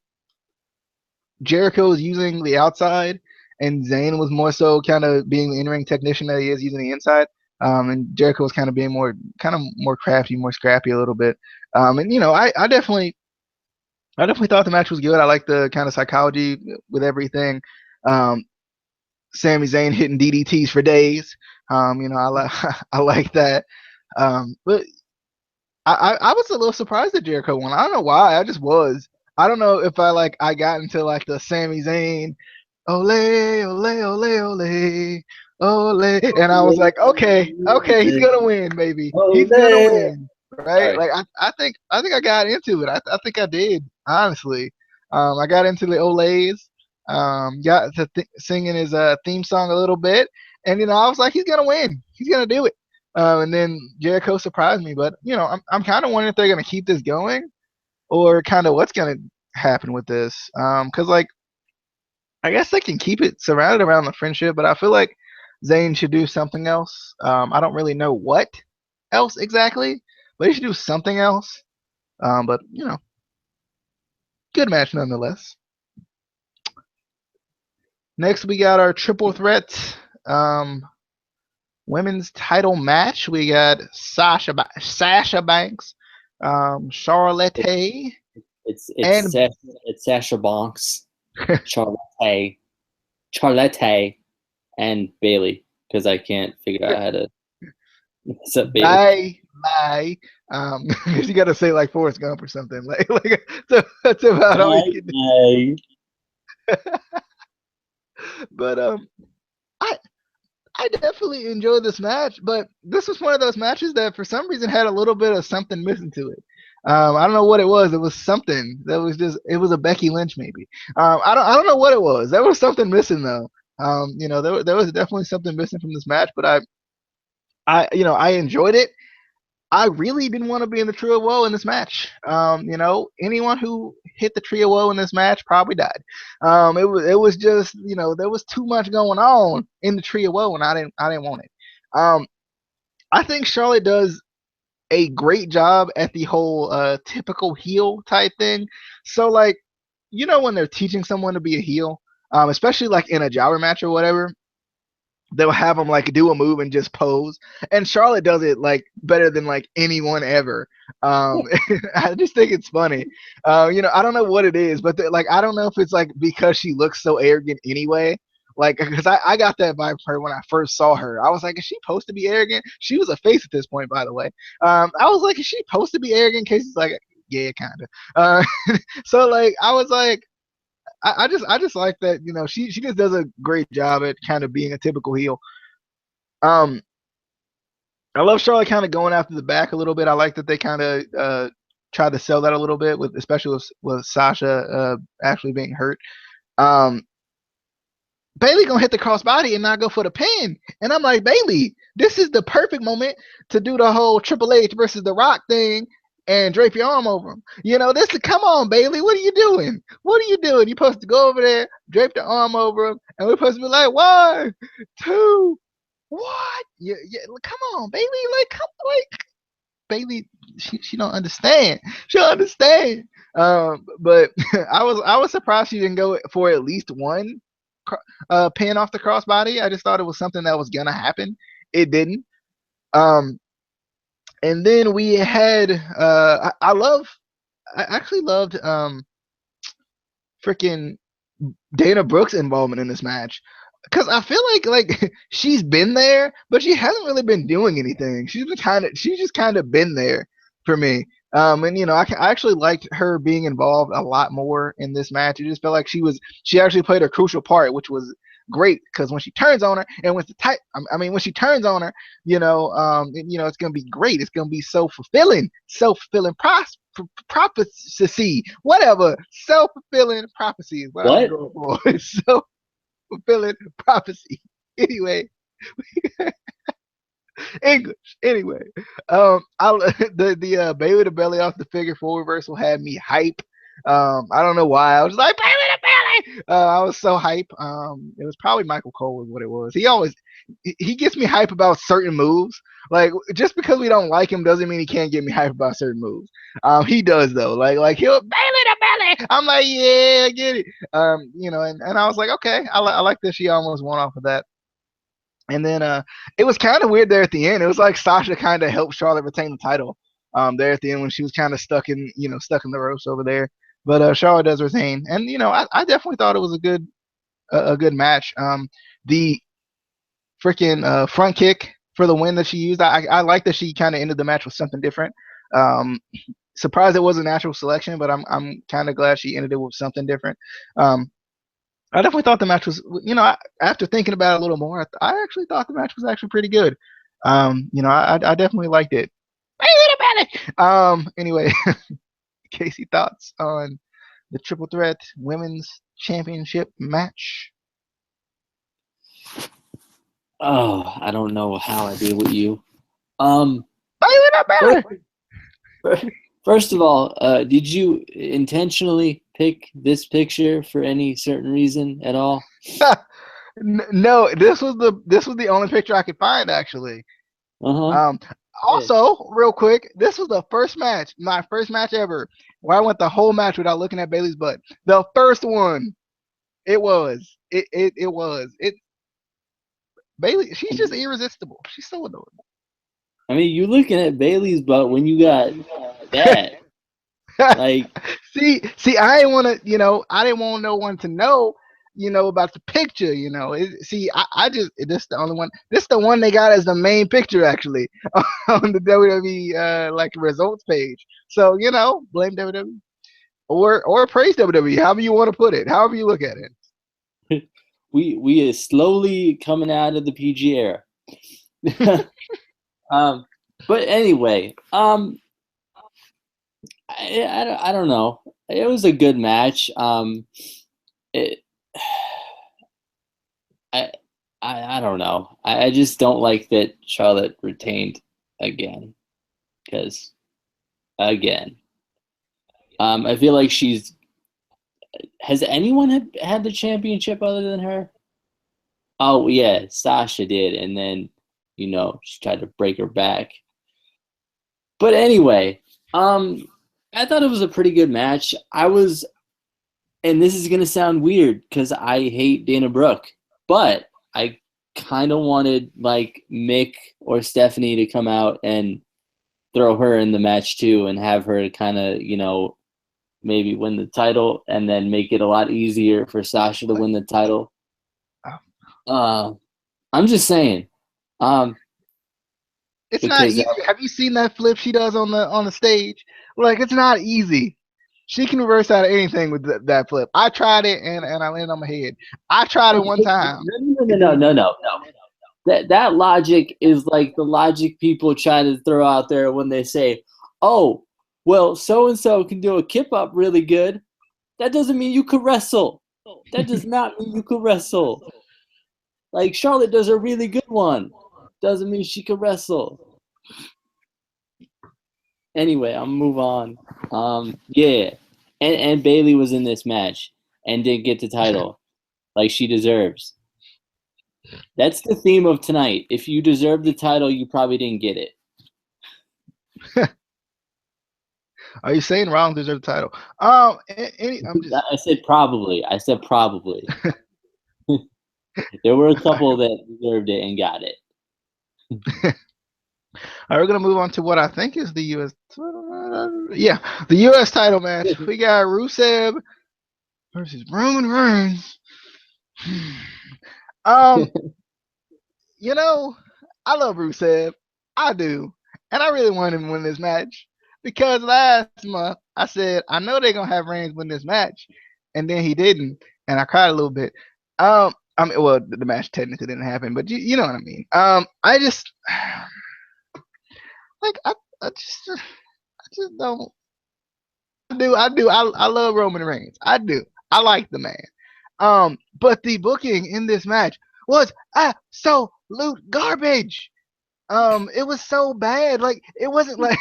Jericho was using the outside, and Zayn was more so kind of being the in-ring technician that he is using the inside. And Jericho was kind of being more crafty, more scrappy a little bit. And I definitely thought the match was good. I like the kind of psychology with everything. Sami Zayn hitting DDTs for days. I like that. But I was a little surprised that Jericho won. I don't know why. I just was. I don't know if I got into like the Sami Zayn, ole, ole, ole, ole, ole, and I was like, okay, he's gonna win, baby. He's gonna win, right? Like I think I got into it. I think I did, honestly. I got into the oles. Got to singing his theme song a little bit, and I was like, he's gonna win. He's gonna do it. And then Jericho surprised me, but I'm kind of wondering if they're gonna keep this going, or kind of what's gonna happen with this. Because like, I guess they can keep it surrounded around the friendship, but I feel like Zayn should do something else. I don't really know what else exactly, but he should do something else. But good match nonetheless. Next, we got our triple threat women's title match. We got Sasha Banks, Charlotte. It's Sasha Banks, Charlotte, and Bailey, because I can't figure out how to. What's up, Bailey? Bye. You got to say like Forrest Gump or something. So that's about all you can do. But I definitely enjoyed this match, but this was one of those matches that for some reason had a little bit of something missing to it. I don't know what it was. It was something that was it was a Becky Lynch maybe. I don't know what it was. There was something missing though. There was definitely something missing from this match, but I enjoyed it. I really didn't want to be in the Trio Woe in this match. Anyone who hit the Trio Woe in this match probably died. It was just there was too much going on in the Trio Woe, and I didn't want it. I think Charlotte does a great job at the whole typical heel type thing. So like, when they're teaching someone to be a heel, especially like in a jobber match or whatever, they'll have them like do a move and just pose, and Charlotte does it like better than like anyone ever. I just think it's funny. I don't know what it is, but like I don't know if it's like because she looks so arrogant anyway. Like, because I got that vibe from her when I first saw her. I was like, is she supposed to be arrogant? She was a face at this point, by the way. I was like, is she supposed to be arrogant? Casey's like, yeah, kind of. So like, I was like, I just like that, she just does a great job at kind of being a typical heel. I love Charlotte kind of going after the back a little bit. I like that they kind of tried to sell that a little bit, especially with Sasha actually being hurt. Bayley gonna hit the crossbody and not go for the pin, and I'm like, Bayley, this is the perfect moment to do the whole Triple H versus The Rock thing and drape your arm over him. Come on, Bayley, what are you doing? What are you doing? You're supposed to go over there, drape the arm over him, and we're supposed to be like, 1, 2, what? Yeah, come on, Bayley, Bayley, she don't understand. She don't understand. But I was surprised she didn't go for at least one pin off the crossbody. I just thought it was something that was gonna happen. It didn't. And then we had I actually loved freaking Dana Brooks' involvement in this match, because I feel like she's been there, but she hasn't really been doing anything. She's just kind of been there for me. And I actually liked her being involved a lot more in this match. It just felt like she actually played a crucial part, which was great, because when she turns on her and when she turns on her, it's gonna be great. It's gonna be self-fulfilling prophecy, whatever. Self-fulfilling prophecy is what I'm going for. Self-fulfilling prophecy. Anyway. English. Anyway, the Bayley to belly off the figure 4 reversal had me hype. I don't know why. I was like, Bayley to belly. I was so hype. It was probably Michael Cole was what it was. He gets me hype about certain moves. Like, just because we don't like him doesn't mean he can't get me hype about certain moves. He does though. Like he'll Bayley to belly. I'm like, yeah, I get it. And I was like, okay, I like that she almost won off of that. And then it was kind of weird there at the end. It was like Sasha kind of helped Charlotte retain the title there at the end when she was kind of stuck in the ropes over there. But Charlotte does retain, and I definitely thought it was a good match. The freaking front kick for the win that she used, I like that she kind of ended the match with something different. Surprised it was a natural selection, but I'm kind of glad she ended it with something different. I definitely thought the match was, after thinking about it a little more, I actually thought the match was actually pretty good. I definitely liked it. Anyway, Casey, thoughts on the Triple Threat Women's Championship match? Oh, I don't know how I deal with you. First of all, did you intentionally pick this picture for any certain reason at all? No, this was the only picture I could find, actually. Also, real quick, this was my first match ever, where I went the whole match without looking at Bayley's butt. The first one. It was. Bayley, she's just irresistible. She's so adorable. I mean, you looking at Bayley's butt when you got that. Like, see, I didn't want to, I didn't want no one to know, about the picture, I just, this is the only one. This is the one they got as the main picture, actually, on the WWE results page. So, blame WWE or praise WWE, however you want to put it, however you look at it. We are slowly coming out of the PG era. But anyway, I don't know. It was a good match. I don't know. I just don't like that Charlotte retained again, because again, I feel like has anyone had the championship other than her? Oh yeah, Sasha did, and then she tried to break her back. But anyway, I thought it was a pretty good match. And this is gonna sound weird because I hate Dana Brooke, but I kind of wanted Mick or Stephanie to come out and throw her in the match too, and have her kind of maybe win the title, and then make it a lot easier for Sasha to win the title. I'm just saying. It's not easy. Have you seen that flip she does on the stage? It's not easy. She can reverse out of anything with that flip. I tried it and I landed on my head. I tried it one time. No. That logic is like the logic people try to throw out there when they say, "Oh, well, so and so can do a kip up really good." That doesn't mean you could wrestle. That does not mean you could wrestle. Like Charlotte does a really good one. Doesn't mean she could wrestle. Anyway, I'll move on. Yeah. And Bayley was in this match and didn't get the title like she deserves. That's the theme of tonight. If you deserve the title, you probably didn't get it. Are you saying Rollins deserves the title? I said probably. There were a couple that deserved it and got it. All right, we're gonna move on to what I think is the U.S. Yeah, the U.S. title match. We got Rusev versus Roman Reigns. You know, I love Rusev. I do, and I really want him to win this match because last month I said I know they're gonna have Reigns win this match, and then he didn't, and I cried a little bit. I mean, well, the match technically didn't happen, but you know what I mean. I just. Like I just don't. I do. I love Roman Reigns. I do. I like the man. But the booking in this match was absolute garbage. It was so bad. Like it wasn't like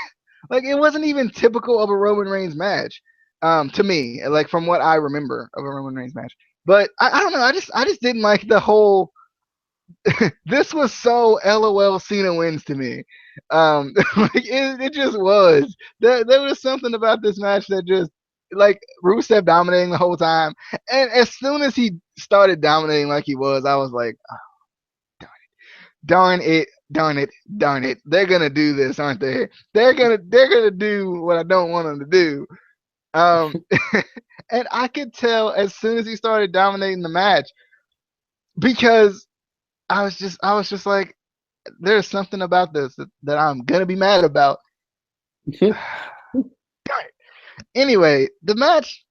it wasn't even typical of a Roman Reigns match. To me, like from what I remember of a Roman Reigns match. But I don't know. I just didn't like the whole. This was so LOL Cena wins to me. Like it just was. There was something about this match that just like Rusev dominating the whole time. And as soon as he started dominating like he was, I was like, oh, darn it. They're gonna do this, aren't they? They're gonna do what I don't want them to do. And I could tell as soon as he started dominating the match because I was just like, there's something about this that I'm gonna be mad about. Anyway, the match.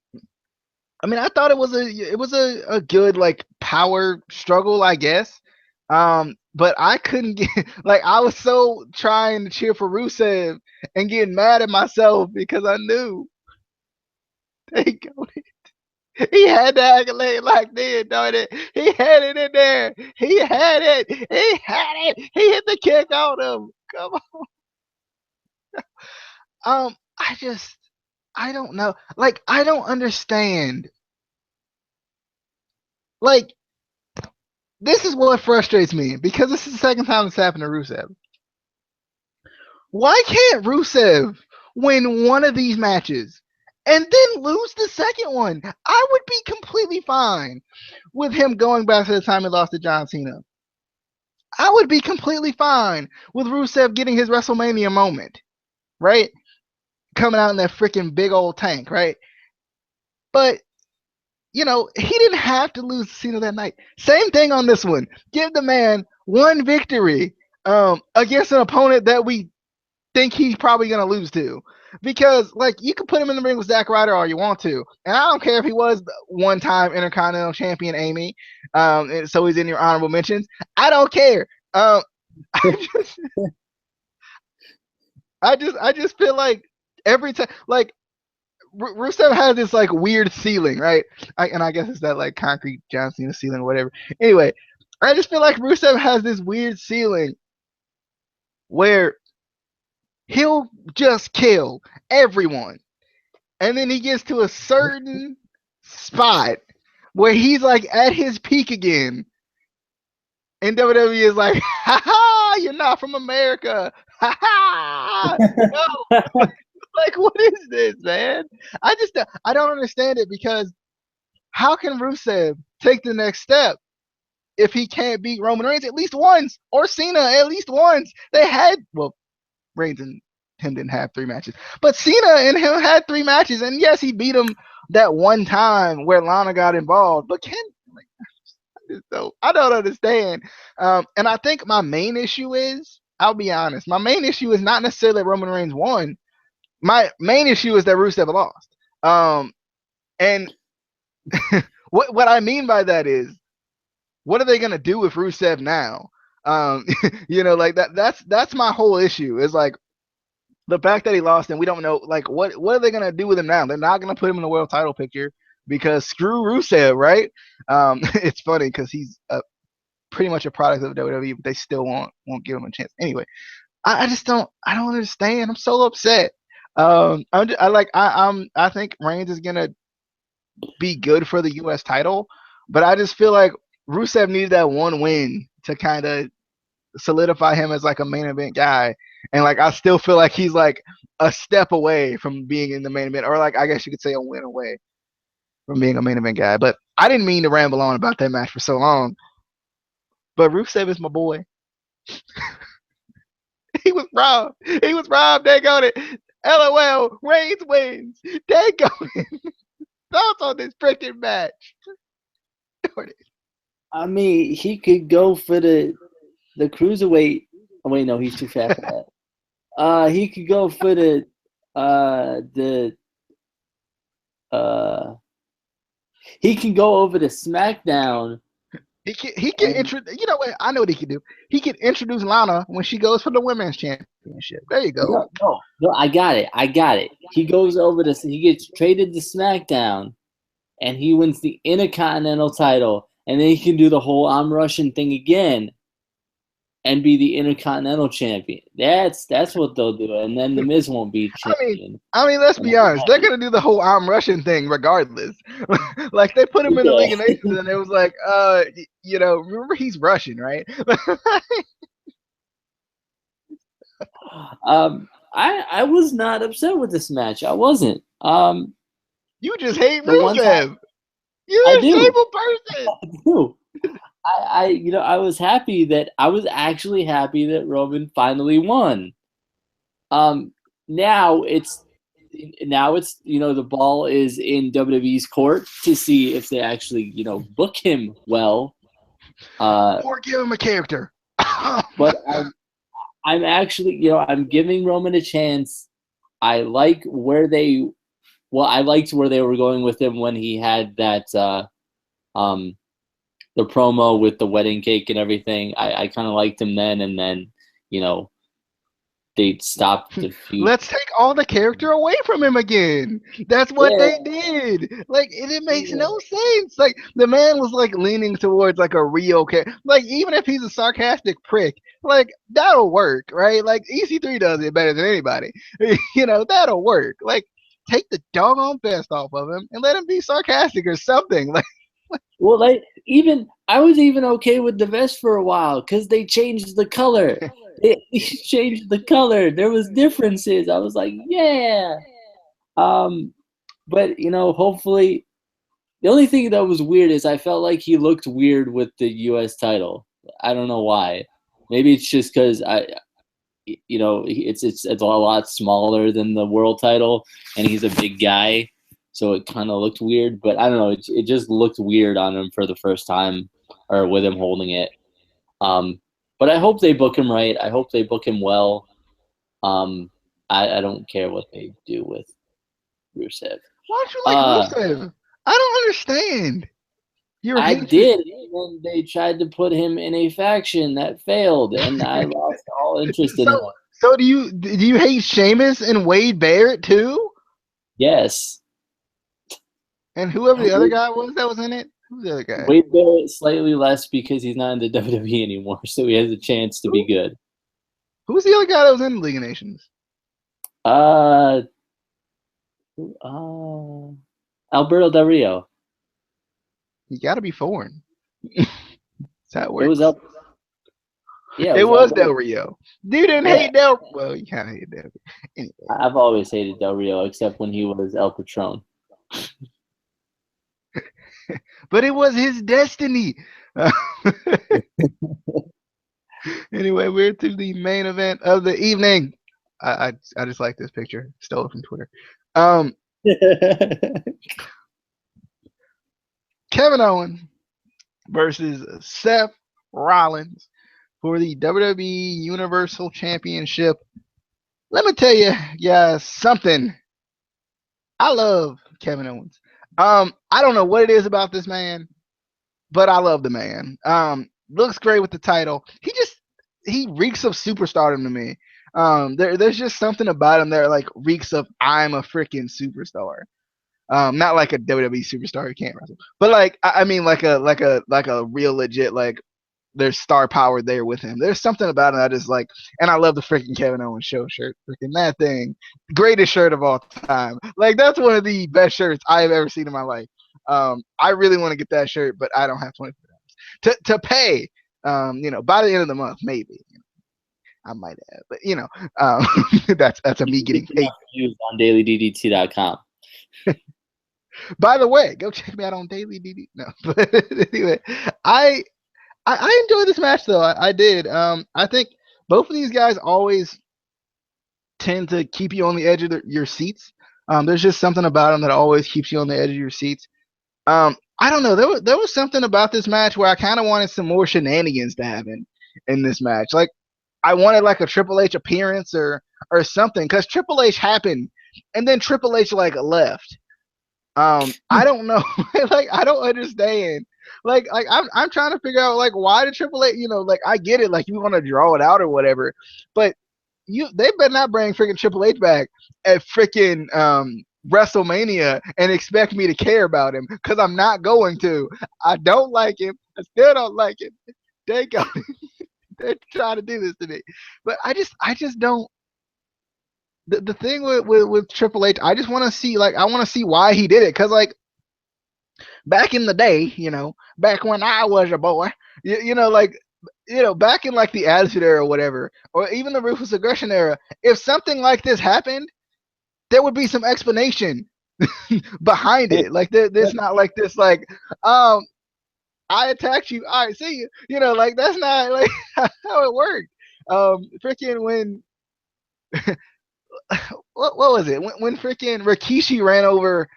I mean, I thought it was a good like power struggle, I guess. But I couldn't get like I was so trying to cheer for Rusev and getting mad at myself because I knew they go. He had the accolade like this, don't it? He had it in there. He had it. He hit the kick on him. Come on. I don't know. Like, I don't understand. Like, this is what frustrates me because this is the second time this happened to Rusev. Why can't Rusev win one of these matches and then lose the second one? I would be completely fine with him going back to the time he lost to John Cena. I would be completely fine with Rusev getting his WrestleMania moment, right? Coming out in that freaking big old tank, right? But, you know, he didn't have to lose to Cena that night. Same thing on this one. Give the man one victory against an opponent that we think he's probably going to lose to. Because, like, you can put him in the ring with Zack Ryder all you want to. And I don't care if he was one-time Intercontinental Champion Amy, so he's in your honorable mentions. I don't care. I just feel like every time, like, Rusev has this, like, weird ceiling, right? And I guess it's that, like, concrete John Cena ceiling or whatever. Anyway, I just feel like Rusev has this weird ceiling where he'll just kill everyone. And then he gets to a certain spot where he's like at his peak again. And WWE is like, ha ha, you're not from America. Ha ha. No. Like, what is this, man? I don't understand it because how can Rusev take the next step if he can't beat Roman Reigns at least once or Cena at least once? They had, well, Reigns and him didn't have 3 matches, but Cena and him had 3 matches, and yes, he beat him that one time where Lana got involved. But I don't understand. And I think my main issue is, I'll be honest, my main issue is not necessarily that Roman Reigns won. My main issue is that Rusev lost. And what I mean by that is, what are they gonna do with Rusev now? Like that's my whole issue. Is like the fact that he lost and we don't know like what are they gonna do with him now? They're not gonna put him in the world title picture because screw Rusev, right? It's funny because he's pretty much a product of WWE, but they still won't give him a chance. Anyway, I just don't understand. I'm so upset. I think Reigns is gonna be good for the U.S. title, but I just feel like Rusev needed that one win to kind of solidify him as like a main event guy, and like I still feel like he's like a step away from being in the main event, or like I guess you could say a win away from being a main event guy. But I didn't mean to ramble on about that match for so long. But Rusev is my boy. He was robbed. He was robbed. They got it. LOL. Reigns wins. They got it. Thoughts on this freaking match? I mean, he could go for the cruiserweight. Oh, wait, no, he's too fat for that. He could go for the he can go over to SmackDown. He can introduce. You know what? I know what he can do. He can introduce Lana when she goes for the women's championship. There you go. No, I got it. He goes over to. He gets traded to SmackDown, and he wins the Intercontinental title, and then he can do the whole "I'm Russian" thing again, and be the Intercontinental champion. That's what they'll do, and then the Miz won't be champion. I mean, let's be honest. They're gonna do the whole "I'm Russian" thing regardless. Like they put him in the League of Nations, and it was like, remember he's Russian, right? I was not upset with this match. I wasn't. You just hate Rusev. You're a stable person. I do. I was actually happy that Roman finally won. Now it's the ball is in WWE's court to see if they actually book him well, or give him a character. But I'm actually I'm giving Roman a chance. I liked where they were going with him when he had that the promo with the wedding cake and everything. I kind of liked him then, and then they stopped the feud. Let's take all the character away from him again. That's what they did. Like it makes no sense. Like the man was like leaning towards like a real character. Like even if he's a sarcastic prick, like that'll work, right? Like EC3 does it better than anybody. That'll work. Like take the doggone best off of him and let him be sarcastic or something. Like. Well, I was even okay with the vest for a while because they changed the color. They changed the color. There was differences. I was like, yeah. But hopefully, the only thing that was weird is I felt like he looked weird with the U.S. title. I don't know why. Maybe it's just because it's a lot smaller than the world title, and he's a big guy. So it kind of looked weird, but I don't know. It just looked weird on him for the first time, or with him holding it. But I hope they book him right. I hope they book him well. I don't care what they do with Rusev. Why don't you like Rusev? I don't understand. I did, and they tried to put him in a faction that failed, and I lost all interest in it. So do you hate Sheamus and Wade Barrett too? Yes. And whoever the other guy was that was in it? Who's the other guy? Wade Barrett slightly less because he's not in the WWE anymore, so he has a chance to be good. Who's the other guy that was in the League of Nations? Alberto Del Rio. You got to be foreign. That's how it works. It was it was Del Rio. You didn't hate Del. Well, you kind of hated Del. Anyway. I've always hated Del Rio, except when he was El Patron. But it was his destiny. Anyway, we're to the main event of the evening. I just like this picture. Stole it from Twitter. Kevin Owens versus Seth Rollins for the WWE Universal Championship. Let me tell you guys something. I love Kevin Owens. I don't know what it is about this man, but I love the man. Looks great with the title. He just he reeks of superstardom to me. There's just something about him that like reeks of I'm a freaking superstar. Not like a WWE superstar who can't wrestle, but like I mean like a real legit like there's star power there with him. There's something about it I just like, and I love the freaking Kevin Owens show shirt. Freaking that thing, greatest shirt of all time. Like that's one of the best shirts I have ever seen in my life. I really want to get that shirt, but I don't have $24 to pay. By the end of the month, maybe. I might have, but that's a me getting paid. Used on dailyddt.com. By the way, go check me out on Daily DD. No, but anyway, I enjoyed this match though. I did. I think both of these guys always tend to keep you on the edge of your seats. There's just something about them that always keeps you on the edge of your seats. I don't know. There was something about this match where I kind of wanted some more shenanigans to happen in this match. Like I wanted like a Triple H appearance or something, because Triple H happened and then Triple H like left. I don't know. Like I don't understand. Like I'm trying to figure out like why did Triple H, like I get it, like you want to draw it out or whatever, but they better not bring freaking Triple H back at freaking WrestleMania and expect me to care about him, because I'm not going to. I don't like him. I still don't like him. They go. They're trying to do this to me, but I just don't. The thing with Triple H, I just want to see, like, I want to see why he did it, because like back in the day, back when I was a boy, back in like the Attitude Era or whatever, or even the Ruthless Aggression Era, if something like this happened, there would be some explanation behind it. Like there's not like this, like, I attacked you, all right, see you. Like that's not like how it worked. Freaking when what was it? When freaking Rikishi ran over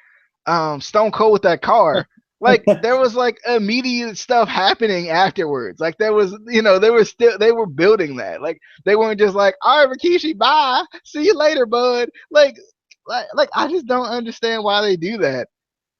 Stone Cold with that car. Like there was like immediate stuff happening afterwards. Like there was, they were building that. Like they weren't just like, all right, Rikishi, bye, see you later, bud. Like I just don't understand why they do that.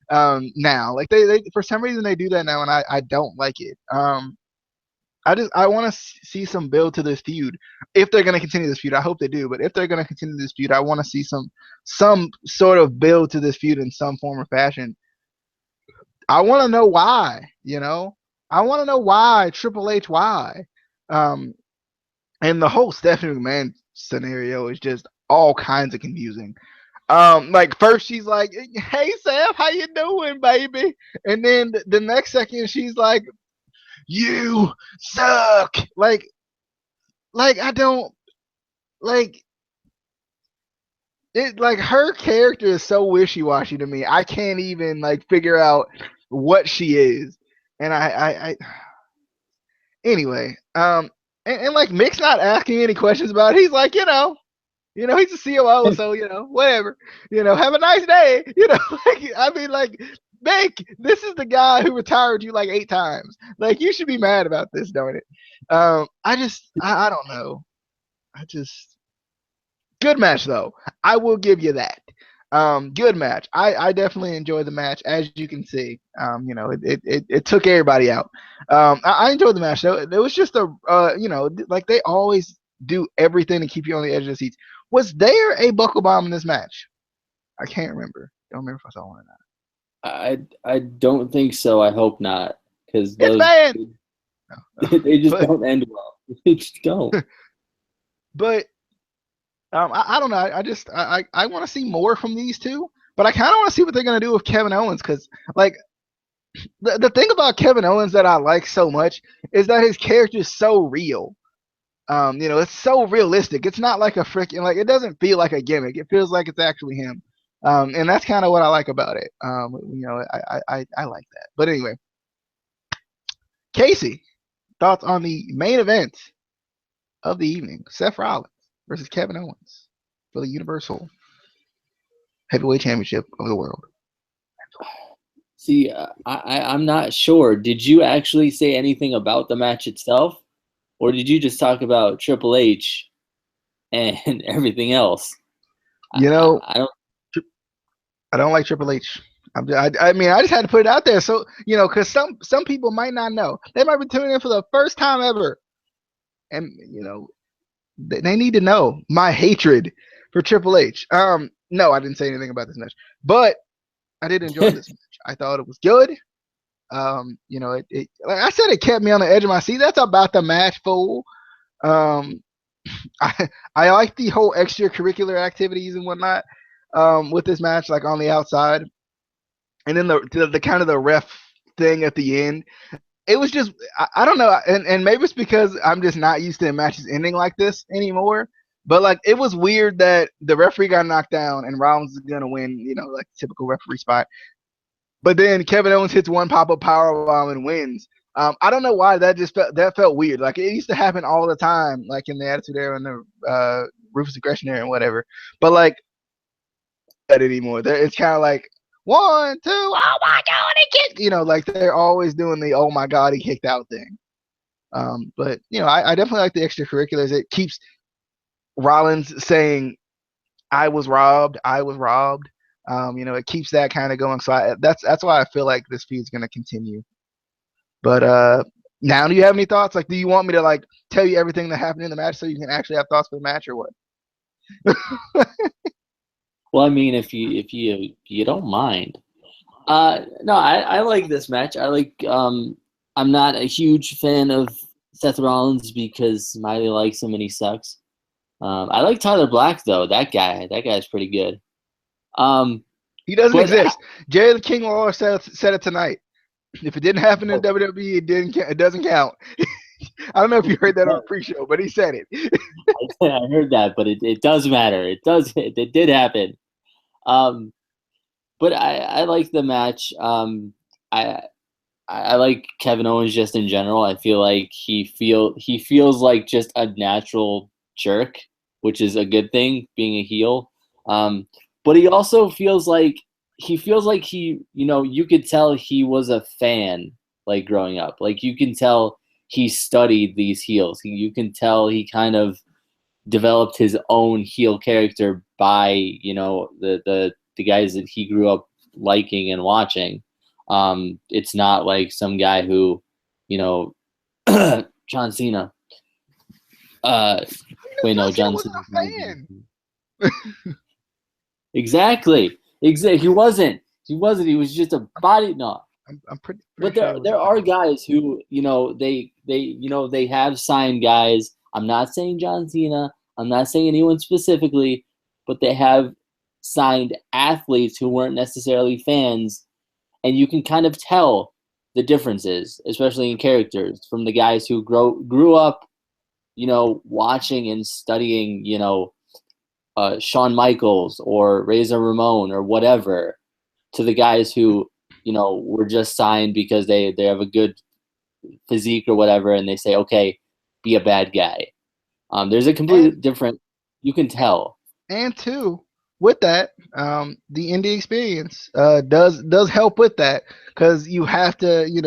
Now, like they for some reason they do that now, and I don't like it. I want to see some build to this feud. If they're going to continue this feud, I hope they do. But if they're going to continue this feud, I want to see some sort of build to this feud in some form or fashion. I want to know why. I want to know why Triple H. Why? And the whole Stephanie McMahon scenario is just all kinds of confusing. Like first she's like, "Hey Sam, how you doing, baby?" And then the next second she's like, "You suck." Like I don't like it. Like her character is so wishy-washy to me. I can't even like figure out what she is. And I anyway, and like Mick's not asking any questions about it. He's like, he's a COO, so whatever. Have a nice day. Like I mean, like Mick, this is the guy who retired you like 8 times. Like you should be mad about this, don't it? I don't know. Good match though. I will give you that. Good match. I definitely enjoyed the match, as you can see. It took everybody out. I enjoyed the match though. It was just like they always do everything to keep you on the edge of the seats. Was there a buckle bomb in this match? I can't remember. Don't remember if I saw one or not. I don't think so. I hope not, because it's bad. They just don't end well. They just don't. But I don't know. I want to see more from these two, but I kind of want to see what they're gonna do with Kevin Owens, because like the thing about Kevin Owens that I like so much is that his character is so real. It's so realistic. It's not like a freaking, like, it doesn't feel like a gimmick. It feels like it's actually him. And that's kind of what I like about it. I like that. But anyway, Casey, thoughts on the main event of the evening: Seth Rollins versus Kevin Owens for the Universal Heavyweight Championship of the world. See, I'm not sure. Did you actually say anything about the match itself? Or did you just talk about Triple H and everything else? I don't like Triple H. I mean, I just had to put it out there, so because some people might not know. They might be tuning in for the first time ever. and they need to know my hatred for Triple H. No, I didn't say anything about this match, but I did enjoy this match. I thought it was good. It like I said, it kept me on the edge of my seat. That's about the match, fool. Um, I like the whole extracurricular activities and whatnot with this match, like on the outside, and then the kind of the ref thing at the end. It was just I don't know, and maybe it's because I'm just not used to matches ending like this anymore. But like it was weird that the referee got knocked down and Rollins is gonna win, like typical referee spot. But then Kevin Owens hits one pop-up powerbomb and wins. I don't know why that felt weird. Like it used to happen all the time, like in the Attitude Era and the Ruthless Aggression Era and whatever. But like that anymore. It's kind of like 1, 2, oh my god, he kicked. Like they're always doing the oh my god, he kicked out thing. But I definitely like the extracurriculars. It keeps Rollins saying, "I was robbed. I was robbed." It keeps that kind of going. So that's why I feel like this feud's going to continue. But now, do you have any thoughts? Like, do you want me to like tell you everything that happened in the match so you can actually have thoughts for the match, or what? Well, I mean, if you don't mind, no, I like this match. I like. I'm not a huge fan of Seth Rollins because Miley likes him and he sucks. I like Tyler Black though. That guy's pretty good. He doesn't exist. Jerry the King Lawler said it tonight. If it didn't happen in WWE, it doesn't count. I don't know if you heard that on the pre-show, but he said it. I heard that, but it does matter. It did happen. But I like the match. I like Kevin Owens just in general. I feel like he feels like just a natural jerk, which is a good thing, being a heel. But he also feels like he, you could tell he was a fan, like growing up. Like you can tell he studied these heels. You can tell he kind of developed his own heel character by, the guys that he grew up liking and watching. It's not like some guy who, John Cena. Wait, no, John Cena. Exactly. He wasn't. He was just a body. No. I'm pretty but sure there are guys who, they have signed guys. I'm not saying John Cena. I'm not saying anyone specifically, but they have signed athletes who weren't necessarily fans, and you can kind of tell the differences, especially in characters, from the guys who grew up, watching and studying, Shawn Michaels or Razor Ramon or whatever, to the guys who, were just signed because they have a good physique or whatever, and they say, okay, be a bad guy. There's a completely different, you can tell. And two, with that, the indie experience does help with that, because you have to, you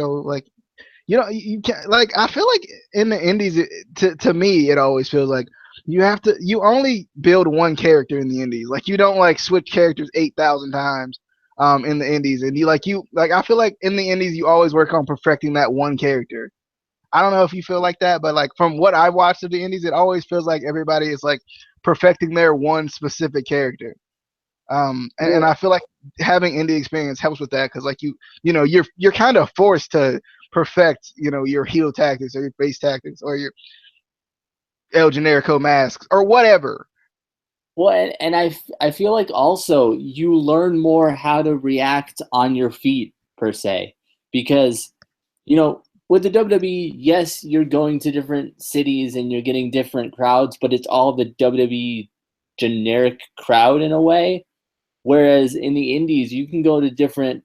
can't, like, I feel like in the indies, to me, it always feels like you only build one character in the indies. Like, you don't like switch characters 8,000 times in the indies, and I feel like in the indies you always work on perfecting that one character. I don't know if you feel like that, but like from what I've watched of the indies, it always feels like everybody is like perfecting their one specific character. And I feel like having indie experience helps with that, because like you're kind of forced to perfect your heel tactics or your face tactics or your El Generico masks or whatever. Well, and I feel like also you learn more how to react on your feet, per se, because with the WWE, yes, you're going to different cities and you're getting different crowds, but it's all the WWE generic crowd in a way. Whereas in the indies, you can go to different,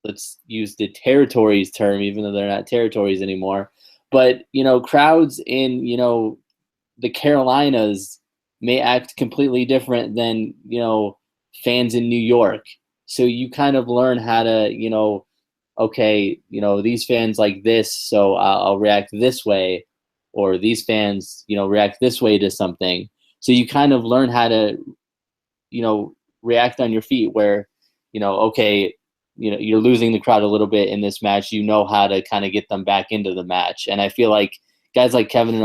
let's use the territories term, even though they're not territories anymore. But, crowds in, the Carolinas may act completely different than, fans in New York. So you kind of learn how to, okay, these fans like this, so I'll react this way, or these fans, react this way to something. So you kind of learn how to, react on your feet, where, okay, you're losing the crowd a little bit in this match. You know how to kind of get them back into the match. And I feel like guys like Kevin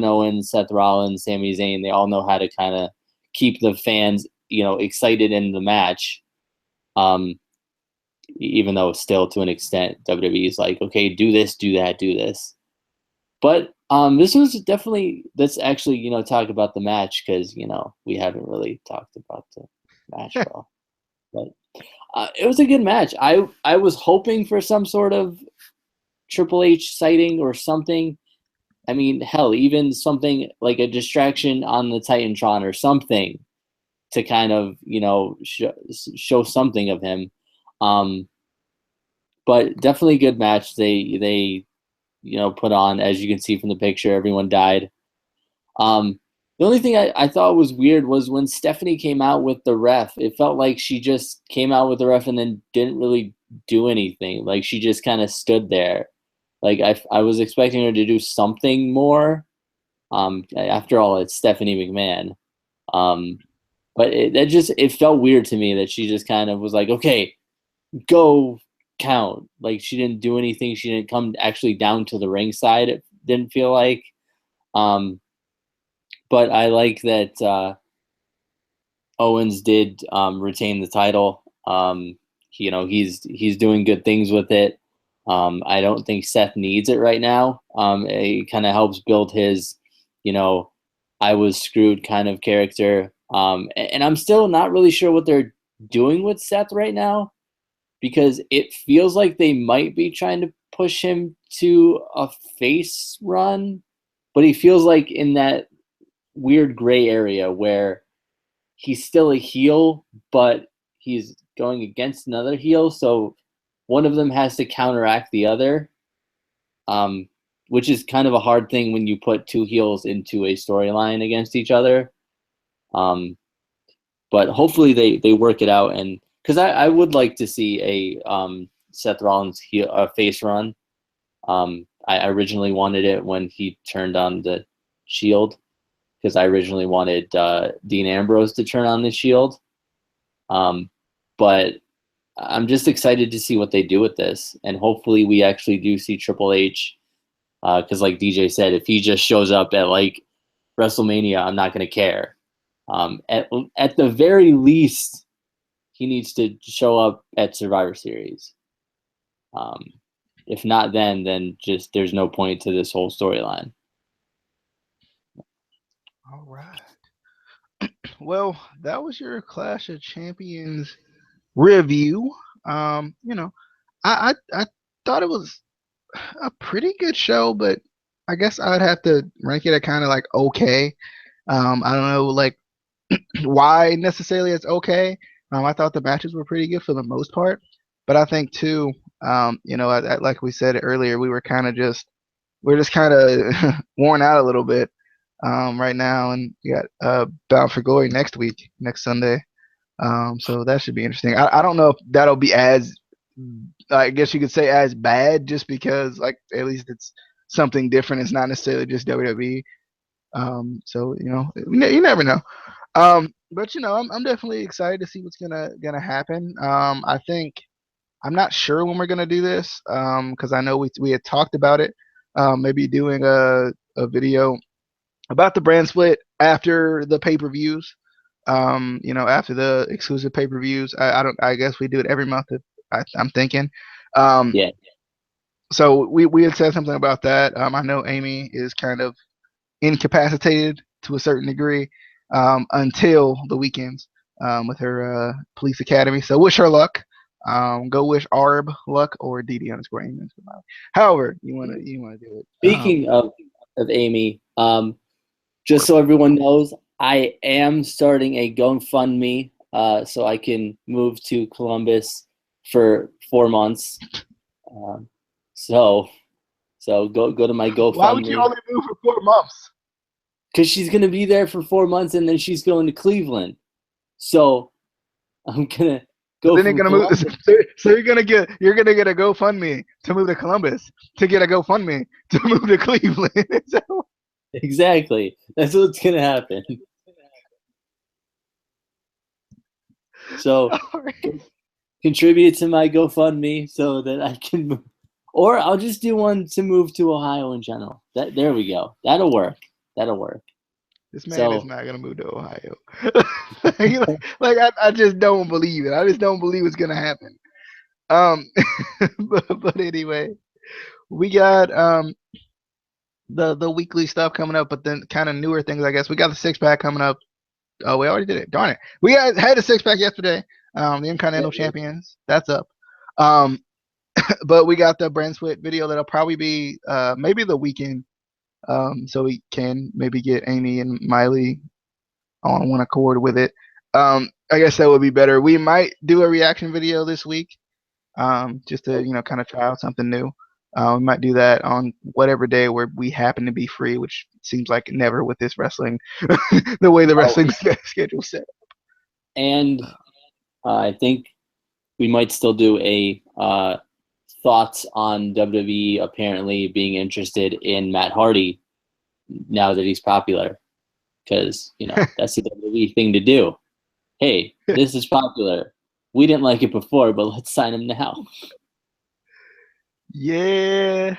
Owens, Seth Rollins, Sami Zayn, they all know how to kind of keep the fans, excited in the match. Even though still to an extent WWE is like, okay, do this, do that, do this. But this was definitely, let's actually, talk about the match, because, we haven't really talked about the match at all. But it was a good match. I was hoping for some sort of Triple H sighting or something. I mean, hell, even something like a distraction on the Titantron or something to kind of, show something of him. But definitely a good match. They put on, as you can see from the picture, everyone died. The only thing I thought was weird was when Stephanie came out with the ref. It felt like she just came out with the ref and then didn't really do anything. Like, she just kind of stood there. Like, I was expecting her to do something more. After all, it's Stephanie McMahon. But it felt weird to me that she just kind of was like, okay, go count. Like, she didn't do anything. She didn't come actually down to the ringside. It didn't feel like. But I like that Owens did retain the title. He's doing good things with it. I don't think Seth needs it right now. It kind of helps build his, I was screwed kind of character. And I'm still not really sure what they're doing with Seth right now, because it feels like they might be trying to push him to a face run, but he feels like in that weird gray area where he's still a heel, but he's going against another heel. So one of them has to counteract the other, which is kind of a hard thing when you put two heels into a storyline against each other. But hopefully they work it out, and because I would like to see a Seth Rollins face run. I originally wanted it when he turned on the Shield, because I originally wanted Dean Ambrose to turn on the Shield. But I'm just excited to see what they do with this, and hopefully we actually do see Triple H, because like DJ said, if he just shows up at like WrestleMania, I'm not going to care. At the very least, he needs to show up at Survivor Series. If not then just there's no point to this whole storyline. All right. Well, that was your Clash of Champions review. I thought it was a pretty good show, but I guess I'd have to rank it at kind of like okay. I don't know, like why necessarily it's okay. I thought the matches were pretty good for the most part, but I think too, like we said earlier, we're just kind of worn out a little bit right now, and we got Bound for Glory next Sunday. So that should be interesting. I don't know if that'll be as, I guess you could say, as bad, just because like at least it's something different. It's not necessarily just WWE. So you never know. But I'm definitely excited to see what's gonna happen. I think I'm not sure when we're gonna do this, because I know we had talked about it, maybe doing a video about the brand split after the pay-per-views. After the exclusive pay-per-views. I guess we do it every month. I'm thinking. Yeah. So we had said something about that. I know Amy is kind of incapacitated to a certain degree until the weekends with her police academy. So wish her luck. Go wish Arb luck, or DD_Amy. However you wanna do it. Speaking of Amy, just so everyone knows, I am starting a GoFundMe so I can move to Columbus for 4 months. So go to my GoFundMe. Why would you only move for 4 months? Because she's gonna be there for 4 months, and then she's going to Cleveland. So I'm gonna go. Then you're gonna move. So you're gonna get a GoFundMe to move to Columbus, to get a GoFundMe to move to Cleveland. Exactly. That's what's gonna happen. So contribute to my GoFundMe so that I can move. Or I'll just do one to move to Ohio in general. There we go. That'll work. This man is not gonna move to Ohio. I just don't believe it. I just don't believe it's gonna happen. But anyway, we got the weekly stuff coming up, but then kind of newer things, I guess. We got the 6-pack coming up. Oh, we already did it. Darn it. We had a 6-pack yesterday. The Intercontinental Champions. That's up. But we got the brand split video that'll probably be maybe the weekend. So we can maybe get Amy and Miley on one accord with it. I guess that would be better. We might do a reaction video this week, just to kind of try out something new. We might do that on whatever day where we happen to be free, which seems like never with this wrestling, the way the wrestling schedule's set. And I think we might still do a thoughts on WWE apparently being interested in Matt Hardy now that he's popular, because that's the WWE thing to do. Hey, this is popular. We didn't like it before, but let's sign him now. Yeah.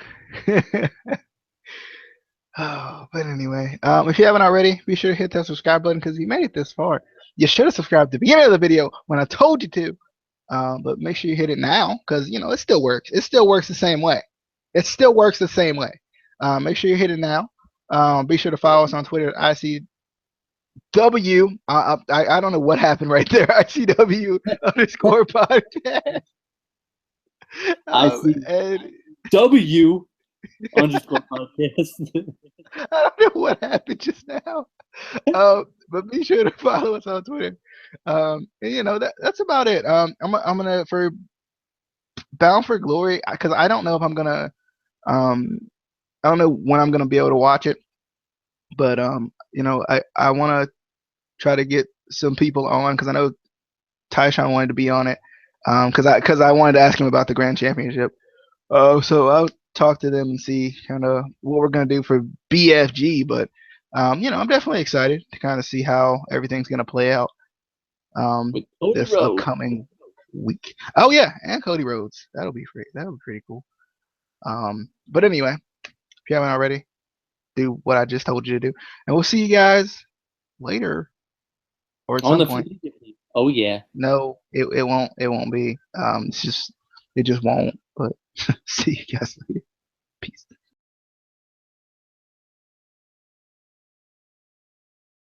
Oh, but anyway, if you haven't already, be sure to hit that subscribe button, because you made it this far. You should have subscribed at the beginning of the video when I told you to. But make sure you hit it now, because it still works. It still works the same way. Make sure you hit it now. Be sure to follow us on Twitter at ICW. I don't know what happened right there. ICW_podcast. ICW_podcast. I don't know what happened just now. But be sure to follow us on Twitter. And that's about it. I'm gonna, for Bound for Glory, because I don't know if I'm gonna I don't know when I'm gonna be able to watch it, but I want to try to get some people on, because I know Tyshawn wanted to be on it, because I wanted to ask him about the Grand Championship. So I'll talk to them and see kind of what we're gonna do for BFG, but I'm definitely excited to kind of see how everything's gonna play out this upcoming week. Oh yeah, and Cody Rhodes. That'll be pretty cool. But anyway, if you haven't already, do what I just told you to do, and we'll see you guys later or at some point. Oh yeah. No, it won't be. It just won't. But see you guys later.